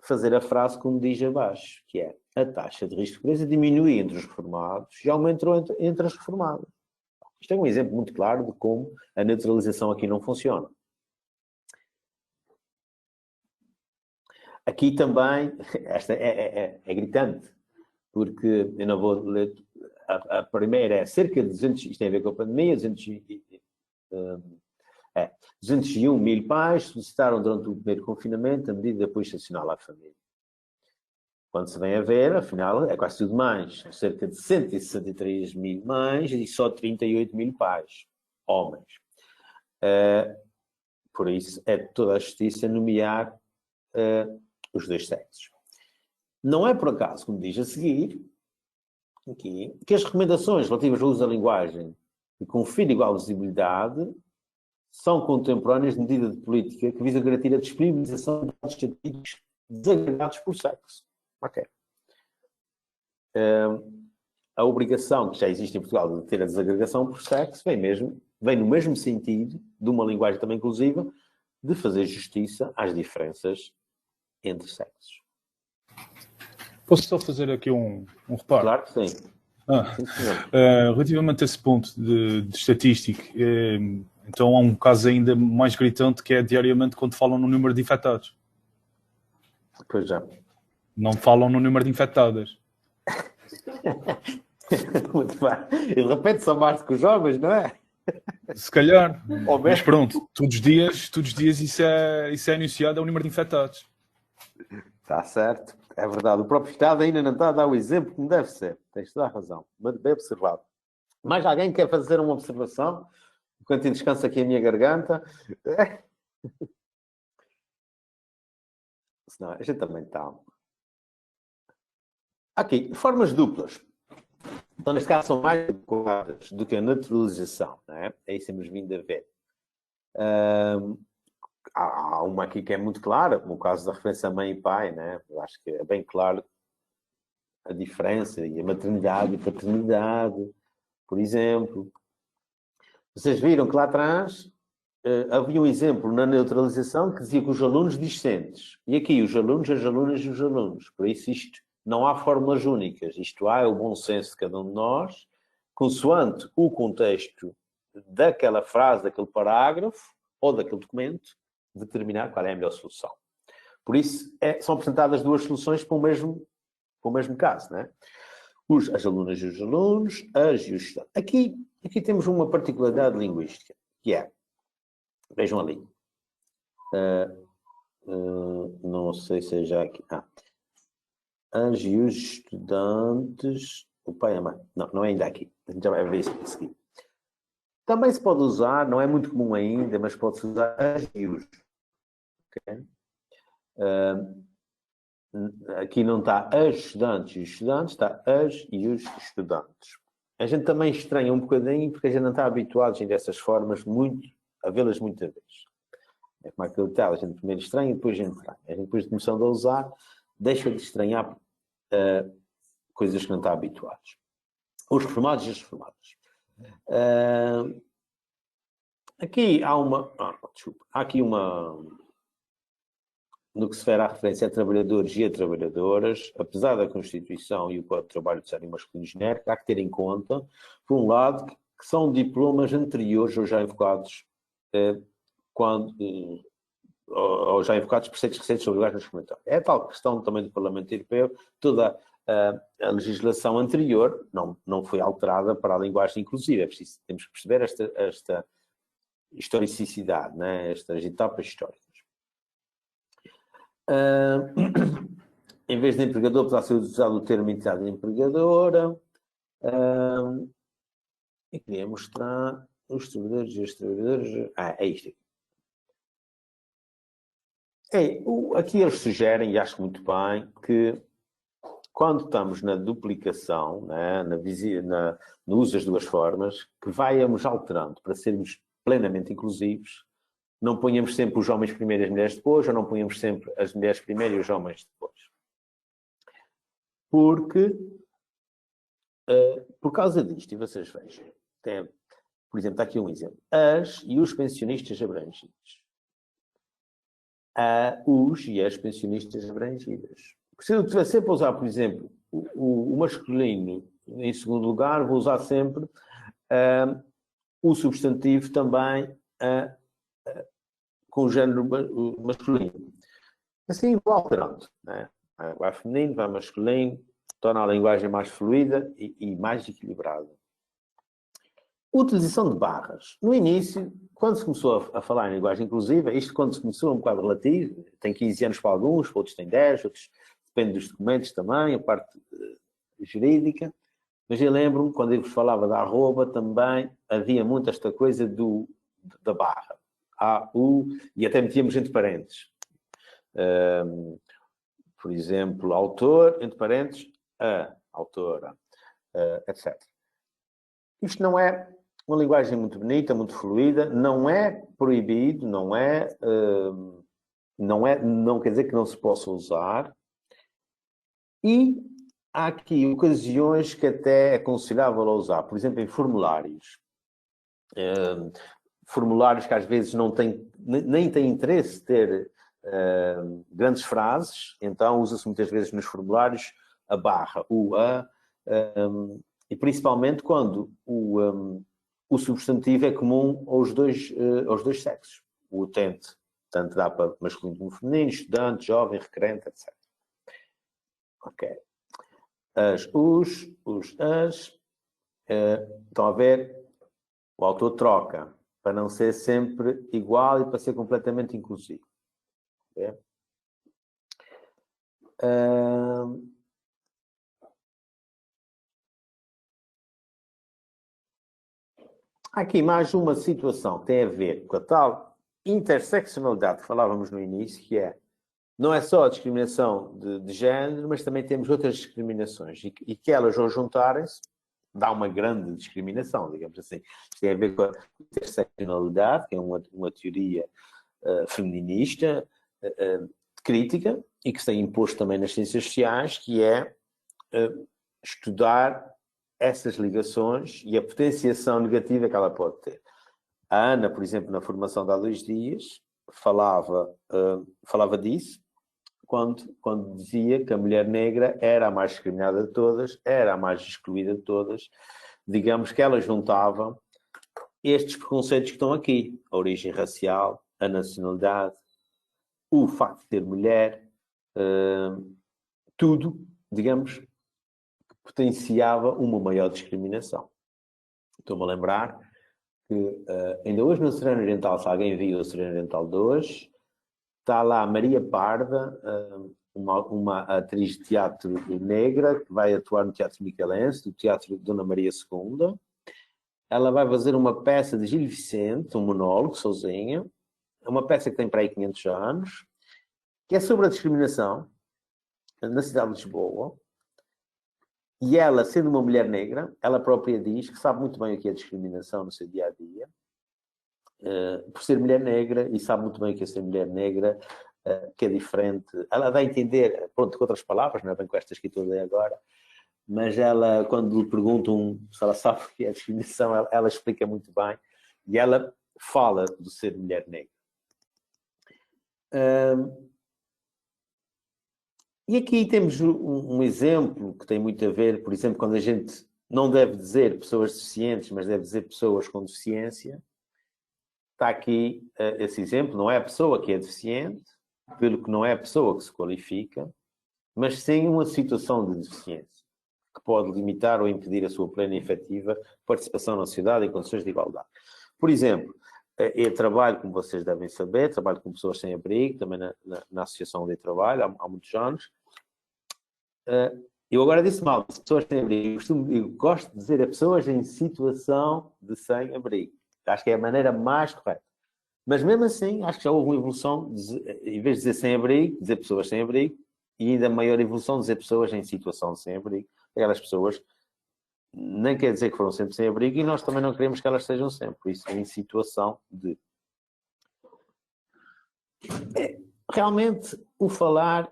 fazer a frase como diz abaixo, que é: a taxa de risco de pobreza diminui entre os reformados e aumentou entre as reformadas. Isto é um exemplo muito claro de como a neutralização aqui não funciona. Aqui também, esta é gritante, porque eu não vou ler. A primeira é cerca de 200, isto tem a ver com a pandemia, 201 mil pais solicitaram durante o primeiro confinamento a medida de apoio estacional à família. Quando se vem a ver, afinal, é quase tudo mães. São cerca de 163 mil mães e só 38 mil pais, homens. Por isso, é de toda a justiça nomear os dois sexos. Não é por acaso, como diz a seguir, aqui, que as recomendações relativas ao uso da linguagem que confere igual visibilidade são contemporâneas de medida de política que visa garantir a disponibilização de dados estatísticos desagregados por sexo. Ok. A obrigação que já existe em Portugal de ter a desagregação por sexo vem no mesmo sentido de uma linguagem também inclusiva de fazer justiça às diferenças entre sexos. Posso só fazer aqui um reparo? Claro que sim. Sim, relativamente a esse ponto de estatística, então há um caso ainda mais gritante que é diariamente quando falam no número de infectados. Pois já. Não falam no número de infectadas. Muito bem. E de repente são mais que os jovens, não é? Se calhar. Mas pronto, todos os dias isso é anunciado, é o número de infectados. Está certo. É verdade. O próprio Estado ainda não está a dar o exemplo como deve ser. Tens toda a razão. Bem observado. Mais alguém quer fazer uma observação? Enquanto descansa aqui a minha garganta. Senão, a gente também está. Aqui, formas duplas. Então, neste caso, são mais adequadas do que a naturalização. Não é? É isso que temos vindo a ver. Há uma aqui que é muito clara, como o caso da referência a mãe e pai, né? Eu acho que é bem claro a diferença, e a maternidade e paternidade, por exemplo. Vocês viram que lá atrás havia um exemplo na neutralização que dizia que os alunos discentes, e aqui os alunos, as alunas e os alunos. Por isso isto não há fórmulas únicas, isto há é o bom senso de cada um de nós, consoante o contexto daquela frase, daquele parágrafo ou daquele documento, determinar qual é a melhor solução. Por isso, são apresentadas duas soluções para o mesmo caso, né? As alunas e os alunos, as e os estudantes. Aqui temos uma particularidade linguística, que é, vejam ali, não sei se é já aqui, as e os estudantes, o pai e a mãe, não é ainda aqui, a gente já vai ver isso a seguir. Também se pode usar, não é muito comum ainda, mas pode-se usar as e os. Okay? Aqui não está as estudantes e os estudantes, está as e os estudantes. A gente também estranha um bocadinho, porque a gente não está habituado dessas formas a vê-las muitas vezes. É como aquele tal, a gente primeiro estranha e depois estranha. A gente depois de começando a usar, deixa de estranhar coisas que não está habituados. Os reformados e as reformadas. Aqui há há aqui no que se refere à referência a trabalhadores e a trabalhadoras, apesar da Constituição e o Código de Trabalho de serem masculino genérico, há que ter em conta, por um lado, que são diplomas anteriores ou já invocados ou já invocados preceitos recentes sobre iguais discriminatórios. É tal questão também do Parlamento Europeu, toda a legislação anterior não foi alterada para a linguagem inclusiva. Temos que perceber esta historicidade, né? Estas etapas históricas. Em vez de empregador, poderá ser usado o termo entidade empregadora. E queria mostrar os trabalhadores e as trabalhadoras. É isto aqui. Aqui eles sugerem, e acho muito bem, que quando estamos na duplicação, né, no uso das duas formas, que vayamos alterando para sermos plenamente inclusivos. Não ponhamos sempre os homens primeiro e as mulheres depois, ou não ponhamos sempre as mulheres primeiro e os homens depois. Porque, por causa disto, e vocês vejam, por exemplo, está aqui um exemplo. As e os pensionistas abrangidos. Os e as pensionistas abrangidas. Se eu tiver sempre a usar, por exemplo, o masculino em segundo lugar, vou usar sempre o substantivo também com o género masculino. Assim, vou alterando. Né? Vai feminino, vai masculino, torna a linguagem mais fluida e mais equilibrada. Utilização de barras. No início, quando se começou a falar em linguagem inclusiva, isto quando se começou é um bocado relativo, tem 15 anos para alguns, para outros tem 10, outros depende dos documentos também, a parte jurídica. Mas eu lembro-me, quando eu vos falava da arroba, também havia muito esta coisa da barra. A, U, e até metíamos entre parênteses. Por exemplo, autor, entre parênteses, a autora, etc. Isto não é uma linguagem muito bonita, muito fluida, não é proibido, não quer dizer que não se possa usar. E há aqui ocasiões que até é aconselhável a usar, por exemplo, em formulários. Formulários que às vezes nem têm interesse de ter grandes frases, então usa-se muitas vezes nos formulários a barra, o a, e principalmente quando o substantivo é comum aos dois sexos. O utente, tanto dá para masculino como feminino, estudante, jovem, requerente, etc. Ok. As, as. Estão a ver? O autor troca para não ser sempre igual e para ser completamente inclusivo. Okay? Há aqui mais uma situação que tem a ver com a tal interseccionalidade que falávamos no início, que não é só a discriminação de género, mas também temos outras discriminações e que elas, ao juntarem-se, dá uma grande discriminação, digamos assim. Isto tem a ver com a interseccionalidade, que é uma teoria feminista, crítica, e que se tem imposto também nas ciências sociais, que é estudar essas ligações e a potenciação negativa que ela pode ter. A Ana, por exemplo, na formação de há 2 dias, falava disso, quando dizia que a mulher negra era a mais discriminada de todas, era a mais excluída de todas. Digamos que ela juntava estes preconceitos que estão aqui: a origem racial, a nacionalidade, o facto de ser mulher, tudo, digamos, potenciava uma maior discriminação. Estou-me a lembrar que ainda hoje no Sereno Oriental, se alguém viu o Sereno Oriental de hoje, está lá a Maria Parda, uma atriz de teatro negra, que vai atuar no Teatro Micalense, do Teatro Dona Maria II. Ela vai fazer uma peça de Gil Vicente, um monólogo, sozinha, uma peça que tem para aí 500 anos, que é sobre a discriminação na cidade de Lisboa. E ela, sendo uma mulher negra, ela própria diz que sabe muito bem o que é discriminação no seu dia-a-dia, por ser mulher negra, e sabe muito bem o que é ser mulher negra, que é diferente. Ela dá a entender, pronto, com outras palavras, não é bem com estas que estou a ler agora, mas ela, quando lhe perguntam se ela sabe o que é discriminação, ela explica muito bem, e ela fala do ser mulher negra. E aqui temos um exemplo que tem muito a ver, por exemplo, quando a gente não deve dizer pessoas deficientes, mas deve dizer pessoas com deficiência. Está aqui esse exemplo, não é a pessoa que é deficiente, pelo que não é a pessoa que se qualifica, mas sim uma situação de deficiência, que pode limitar ou impedir a sua plena e efetiva participação na sociedade em condições de igualdade. Por exemplo, eu trabalho, como vocês devem saber, trabalho com pessoas sem abrigo, também na associação onde eu trabalho, há muitos anos. Eu agora disse mal, pessoas sem abrigo. Eu gosto de dizer a pessoas em situação de sem abrigo. Acho que é a maneira mais correta. Mas mesmo assim, acho que já houve uma evolução, em vez de dizer sem abrigo, dizer pessoas sem abrigo, e ainda maior evolução dizer pessoas em situação de sem abrigo. Aquelas pessoas nem quer dizer que foram sempre sem abrigo, e nós também não queremos que elas sejam sempre. Por isso, em situação de... Realmente, o falar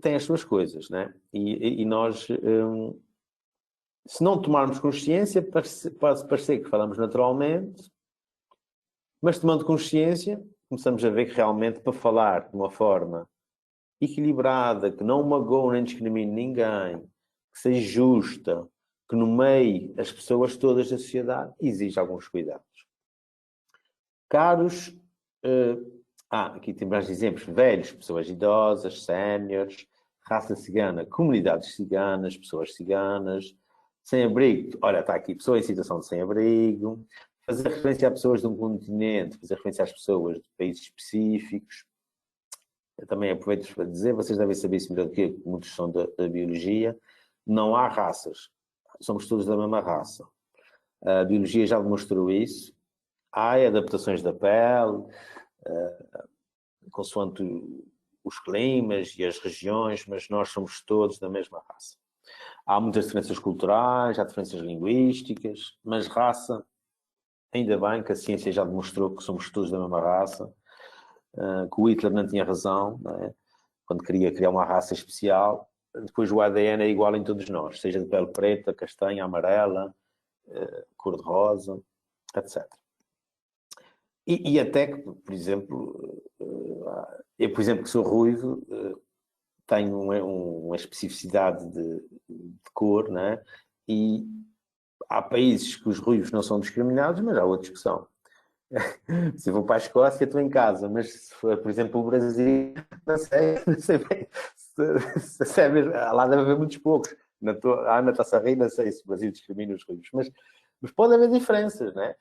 tem as suas coisas, né? E nós, se não tomarmos consciência, pode parecer que falamos naturalmente, mas tomando consciência, começamos a ver que realmente para falar de uma forma equilibrada, que não magoe nem discrimine ninguém, que seja justa, que nomeie as pessoas todas da sociedade, exige alguns cuidados. Caros, aqui tem vários exemplos, velhos, pessoas idosas, séniores, raça cigana, comunidades ciganas, pessoas ciganas, sem abrigo, olha, está aqui, pessoa em situação de sem abrigo, fazer referência a pessoas de um continente, fazer referência às pessoas de países específicos. Eu também aproveito para dizer, vocês devem saber isso melhor do que eu, muitos são da biologia, não há raças, somos todos da mesma raça. A biologia já demonstrou isso. Há adaptações da pele, consoante os climas e as regiões, mas nós somos todos da mesma raça. Há muitas diferenças culturais, há diferenças linguísticas, mas raça, ainda bem que a ciência já demonstrou que somos todos da mesma raça, que o Hitler não tinha razão, não é? Quando queria criar uma raça especial. Depois o ADN é igual em todos nós, seja de pele preta, castanha, amarela, cor-de-rosa, etc. E até que, por exemplo, eu, por exemplo, que sou ruivo, tenho uma especificidade de cor, não é? E há países que os ruivos não são discriminados, mas há outros que são. Se eu vou para a Escócia, estou em casa, mas se for, por exemplo, o Brasil, não sei bem. Se é mesmo, lá deve haver muitos poucos. A Ana está-se a rir, não sei se o Brasil discrimina os ruivos, mas pode haver diferenças, né?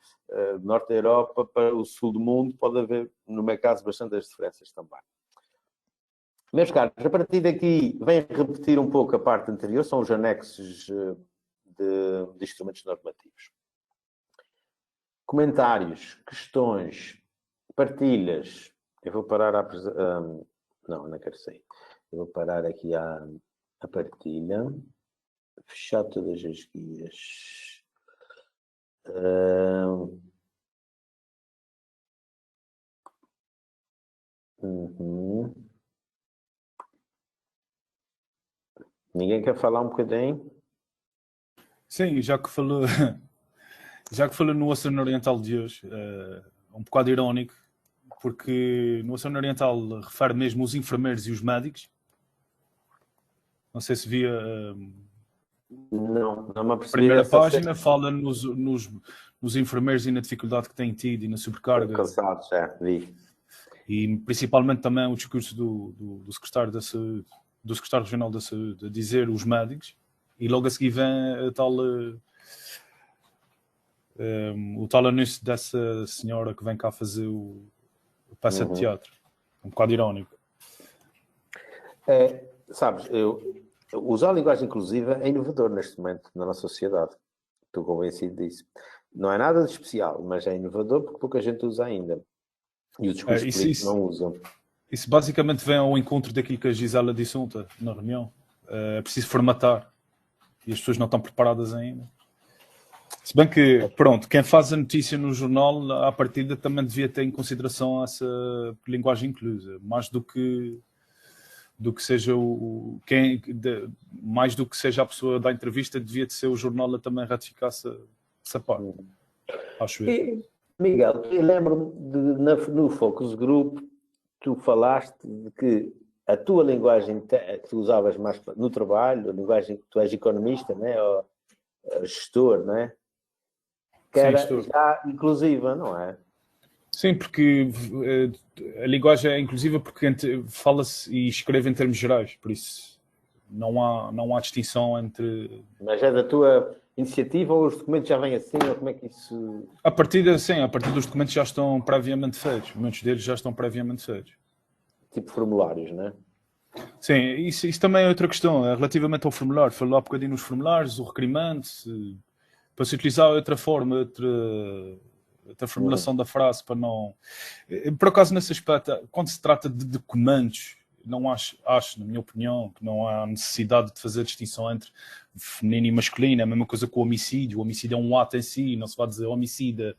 Do norte da Europa para o sul do mundo pode haver, no meu caso, bastantes diferenças também. Meus caros, a partir daqui, venho repetir um pouco a parte anterior, são os anexos de instrumentos normativos. Comentários, questões, partilhas. Eu vou parar não quero sair. Eu vou parar aqui a partilha. Fechar todas as guias. Ninguém quer falar um bocadinho? Sim, já que falou no Oceano Oriental de hoje, um bocado irónico, porque no Oceano Oriental refere mesmo os enfermeiros e os médicos. Não sei se via... Não me apercebi. Primeira página fala nos enfermeiros e na dificuldade que têm tido e na sobrecarga. Cansados, vi. E principalmente também o discurso do secretário da Saúde, do secretário regional da Saúde, a dizer os médicos, e logo a seguir vem a tal, o tal anúncio dessa senhora que vem cá fazer o peça de teatro. Um bocado irónico. Sabes, usar a linguagem inclusiva é inovador neste momento na nossa sociedade. Estou convencido disso. Não é nada de especial, mas é inovador porque pouca gente usa ainda. E os discursos políticos não usam. Isso basicamente vem ao encontro daquilo que a Gisela disse ontem na reunião. É preciso formatar. E as pessoas não estão preparadas ainda. Se bem que, pronto, quem faz a notícia no jornal, à partida, também devia ter em consideração essa linguagem inclusa. Mais do que seja mais do que seja a pessoa da entrevista, devia de ser o jornal a também ratificar essa parte. Acho eu. Miguel, eu lembro-me no Focus Group, tu falaste de que a tua linguagem que tu usavas mais no trabalho, a linguagem que tu és economista, né? Ou gestor, não é? Que era já inclusiva, não é? Sim, porque a linguagem é inclusiva porque fala-se e escreve em termos gerais, por isso não há distinção entre... Mas é da tua iniciativa ou os documentos já vêm assim, ou como é que isso... A partir dos documentos já estão previamente feitos, muitos deles já estão previamente feitos. Tipo formulários, não é? Sim, isso também é outra questão, relativamente ao formulário. Falou há bocadinho nos formulários, o requerimento, para se utilizar outra forma, outra formulação da frase, para não... Por acaso, nesse aspecto, quando se trata de documentos, não acho, na minha opinião, que não há necessidade de fazer distinção entre feminino e masculino. É a mesma coisa com o homicídio. O homicídio é um ato em si, não se vai dizer homicida.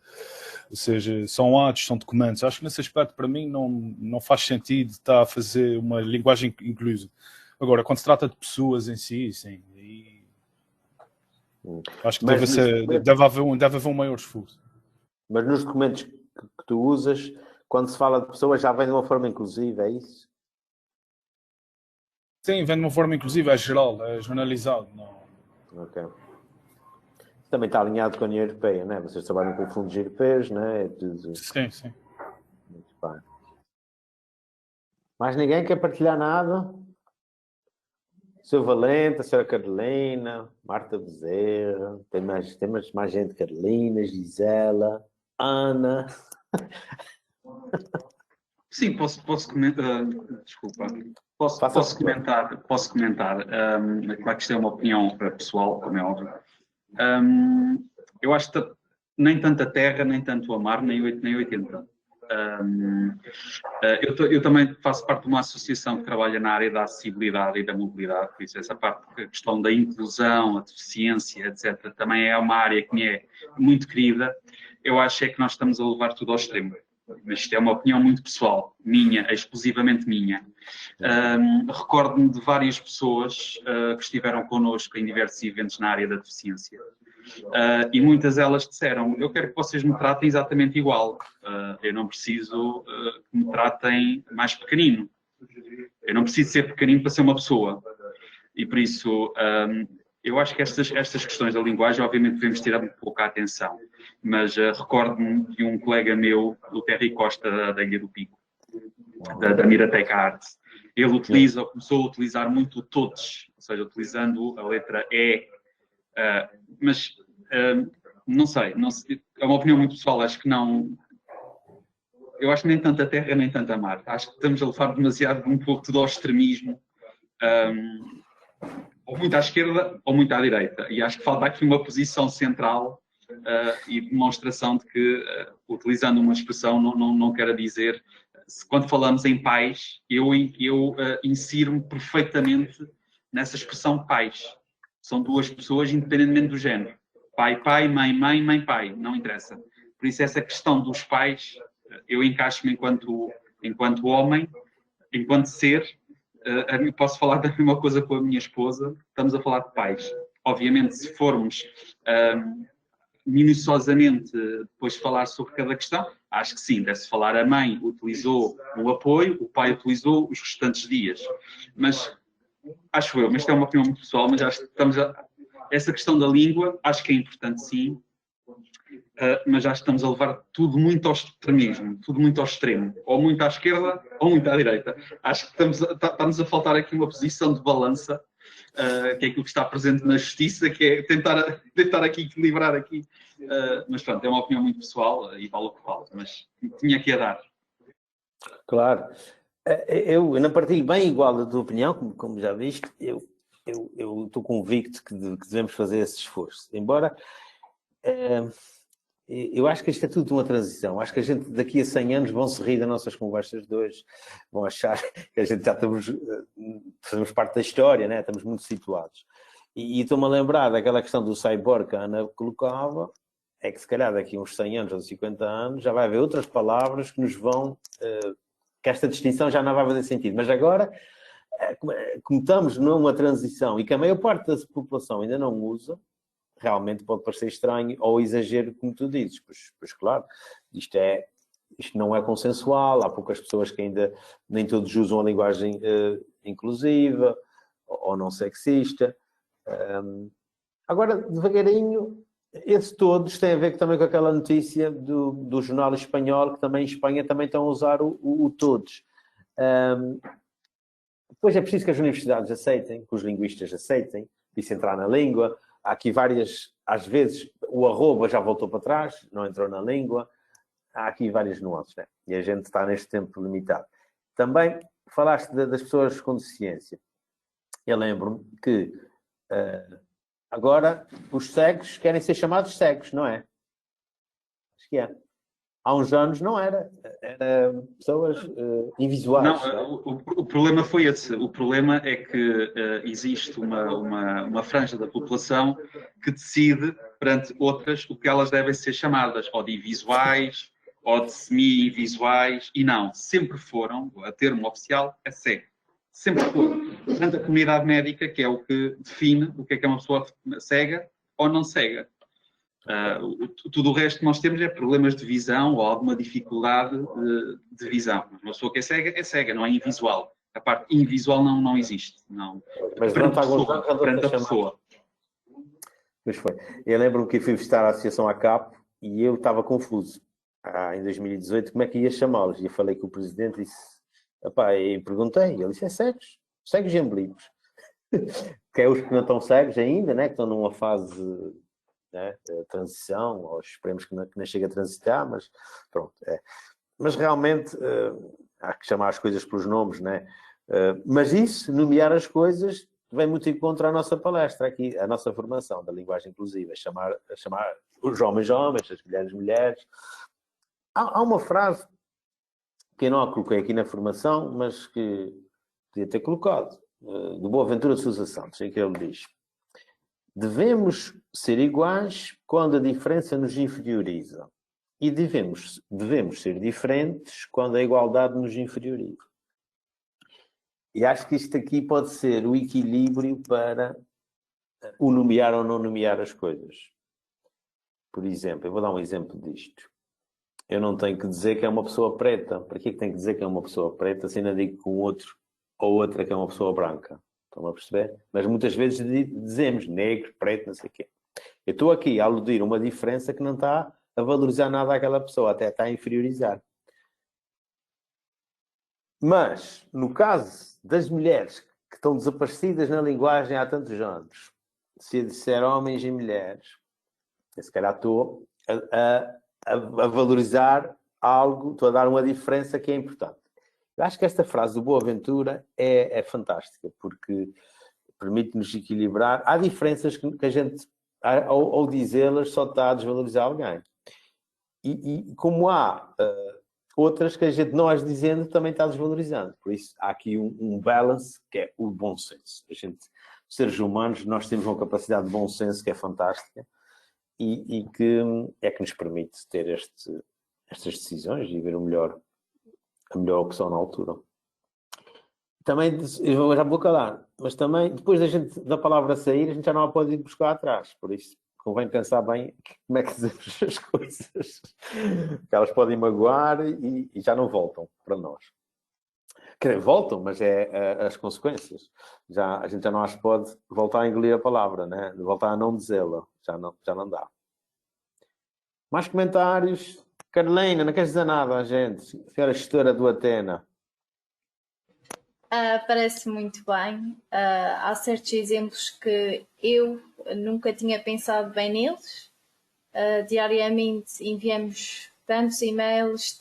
Ou seja, são atos, são documentos. Acho que nesse aspecto, para mim, não faz sentido estar a fazer uma linguagem inclusa. Agora, quando se trata de pessoas em si, sim. Acho que deve haver um maior esforço. Mas nos documentos que tu usas, quando se fala de pessoas, já vem de uma forma inclusiva, é isso? Sim, vem de uma forma inclusiva, é geral, é generalizado. Não. Ok. Também está alinhado com a União Europeia, não é? Vocês trabalham com fundos europeus, não é? Sim. Muito bem. Mais ninguém quer partilhar nada? Sr. Valente, a Sra. Carolina, Marta Bezerra, tem mais gente, Carolina, Gisela, Ana. Sim, posso comentar. Desculpa. Posso comentar. Claro que isto é uma opinião pessoal, como é óbvio. Eu acho que nem tanto a terra, nem tanto o mar, nem 80. Eu também faço parte de uma associação que trabalha na área da acessibilidade e da mobilidade, por isso essa parte, a questão da inclusão, a deficiência, etc., também é uma área que me é muito querida. Eu acho é que nós estamos a levar tudo ao extremo. Mas isto é uma opinião muito pessoal, minha, exclusivamente minha. Recordo-me de várias pessoas que estiveram connosco em diversos eventos na área da deficiência. E muitas delas disseram, eu quero que vocês me tratem exatamente igual. Eu não preciso que me tratem mais pequenino. Eu não preciso ser pequenino para ser uma pessoa. E por isso, eu acho que estas questões da linguagem, obviamente, devemos tirar um pouco a atenção. Mas recordo-me de um colega meu, o Terry Costa, da Ilha do Pico, da Miratec Arts. Ele começou a utilizar muito o todos, ou seja, utilizando a letra E. Mas não sei, é uma opinião muito pessoal, acho que não. Eu acho que nem tanto a terra, nem tanto a mar. Acho que estamos a levar demasiado um pouco tudo ao extremismo. Ou muito à esquerda ou muito à direita. E acho que falta aqui uma posição central e demonstração de que, utilizando uma expressão, não quero dizer... Quando falamos em pais, eu insiro-me perfeitamente nessa expressão pais. São duas pessoas, independentemente do género. Pai, mãe, mãe, pai. Não interessa. Por isso, essa questão dos pais, eu encaixo-me enquanto homem, enquanto ser... posso falar da mesma coisa com a minha esposa, estamos a falar de pais. Obviamente, se formos minuciosamente depois falar sobre cada questão, acho que sim, deve-se falar a mãe utilizou o apoio, o pai utilizou os restantes dias. Mas, acho eu, mas isto é uma opinião muito pessoal, mas acho que essa questão da língua, acho que é importante sim. mas já estamos a levar tudo muito ao extremismo, tudo muito ao extremo, ou muito à esquerda ou muito à direita. Acho que está-nos a faltar aqui uma posição de balança, que é aquilo que está presente na justiça, que é tentar aqui equilibrar aqui. Mas pronto, é uma opinião muito pessoal e vale o que vale, mas tinha que a dar. Claro. Eu não partilho bem igual da tua opinião, como já viste, eu estou convicto que devemos fazer esse esforço. Embora eu acho que isto é tudo uma transição. Acho que a gente daqui a 100 anos vão se rir das nossas conversas de hoje, vão achar que a gente já fazemos parte da história, né? Estamos muito situados. E estou-me a lembrar daquela questão do cyborg que a Ana colocava, é que se calhar daqui a uns 100 anos ou 50 anos já vai haver outras palavras que nos vão... que esta distinção já não vai fazer sentido. Mas agora, como estamos numa transição e que a maior parte da população ainda não usa, realmente pode parecer estranho ou exagero, como tu dizes. Pois claro, isto não é consensual, há poucas pessoas que ainda nem todos usam a linguagem inclusiva ou não sexista. Agora, devagarinho, esse todos tem a ver também com aquela notícia do jornal espanhol, que também em Espanha também estão a usar o todos. Depois é preciso que as universidades aceitem, que os linguistas aceitem, isso entrar na língua. Há aqui várias, às vezes, o arroba já voltou para trás, não entrou na língua. Há aqui várias nuances, né? E a gente está neste tempo limitado. Também falaste das pessoas com deficiência. Eu lembro-me que agora os cegos querem ser chamados cegos, não é? Acho que é. Há uns anos não era. Era pessoas invisuais. Não, o problema foi esse. O problema é que existe uma franja da população que decide perante outras o que elas devem ser chamadas, ou de invisuais, ou de semi-invisuais, e não, sempre foram, a termo oficial é cego. Sempre foram. Portanto, a comunidade médica, que é o que define o que é uma pessoa cega ou não cega. Tudo o resto que nós temos é problemas de visão ou alguma dificuldade de visão. Uma pessoa que é cega, não é invisual. A parte invisual não existe. Não. Mas perante a pessoa. Pois foi. Eu lembro-me que fui visitar a Associação ACAP e eu estava confuso. Em 2018, como é que ia chamá-los? E eu falei com o presidente e disse... e perguntei. Ele disse, cegos. Cegos e amblíquos. Que é os que não estão cegos ainda, né? Que estão numa fase... né, transição, ou esperemos que não chegue a transitar, mas pronto. Mas realmente há que chamar as coisas pelos nomes, né? Mas isso, nomear as coisas, vem muito em contra a nossa palestra aqui, a nossa formação da linguagem inclusiva, chamar os homens homens, as mulheres mulheres. Há uma frase que eu não a coloquei aqui na formação, mas que podia ter colocado, do Boaventura de Sousa Santos, em que ele diz: devemos ser iguais quando a diferença nos inferioriza. E devemos ser diferentes quando a igualdade nos inferioriza. E acho que isto aqui pode ser o equilíbrio para o nomear ou não nomear as coisas. Por exemplo, eu vou dar um exemplo disto. Eu não tenho que dizer que é uma pessoa preta. Para que tenho que dizer que é uma pessoa preta se ainda digo que um outro ou outra que é uma pessoa branca? Estão a perceber? Mas muitas vezes dizemos negro, preto, não sei o quê. Eu estou aqui a aludir uma diferença que não está a valorizar nada àquela pessoa, até está a inferiorizar. Mas, no caso das mulheres que estão desaparecidas na linguagem há tantos anos, se eu disser homens e mulheres, eu se calhar estou a valorizar algo, estou a dar uma diferença que é importante. Eu acho que esta frase do Boaventura é fantástica, porque permite-nos equilibrar. Há diferenças que a gente, ao dizê-las, só está a desvalorizar alguém. E como há outras que a gente, não as dizendo, também está desvalorizando. Por isso, há aqui um balance, que é o bom senso. A gente, seres humanos, nós temos uma capacidade de bom senso que é fantástica e que é que nos permite ter estas decisões e ver a melhor opção na altura. Também, eu já vou calar, mas também, depois da palavra sair, a gente já não a pode ir buscar atrás. Por isso, convém pensar bem como é que dizemos as coisas. Que elas podem magoar e já não voltam para nós. Quer dizer, voltam, mas é as consequências. A gente já não as pode voltar a engolir a palavra, né? Voltar a não dizê-la. Já não dá. Mais comentários? Carolina, não queres dizer nada, gente? Senhora gestora do Atena. Parece muito bem. Há certos exemplos que eu nunca tinha pensado bem neles. Diariamente enviamos tantos e-mails,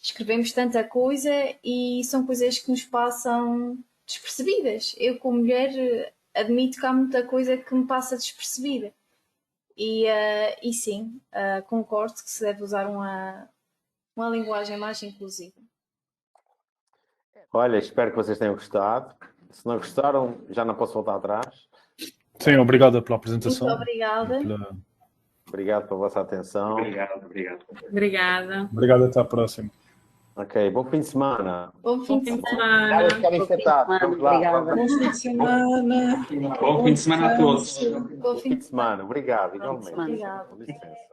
escrevemos tanta coisa e são coisas que nos passam despercebidas. Eu, como mulher, admito que há muita coisa que me passa despercebida. E sim, concordo que se deve usar uma linguagem mais inclusiva. Olha, espero que vocês tenham gostado. Se não gostaram, já não posso voltar atrás. Sim, obrigado pela apresentação. Muito obrigada. Obrigado pela vossa atenção. Obrigado. Obrigada. Obrigado, até à próxima. Ok, bom fim de semana. Bom fim de semana. Nada de ficar infectado. Vamos lá. Obrigada. Bom fim de semana. Bom fim de semana a todos. Bom fim de semana. Obrigado, igualmente. Obrigada. Com licença.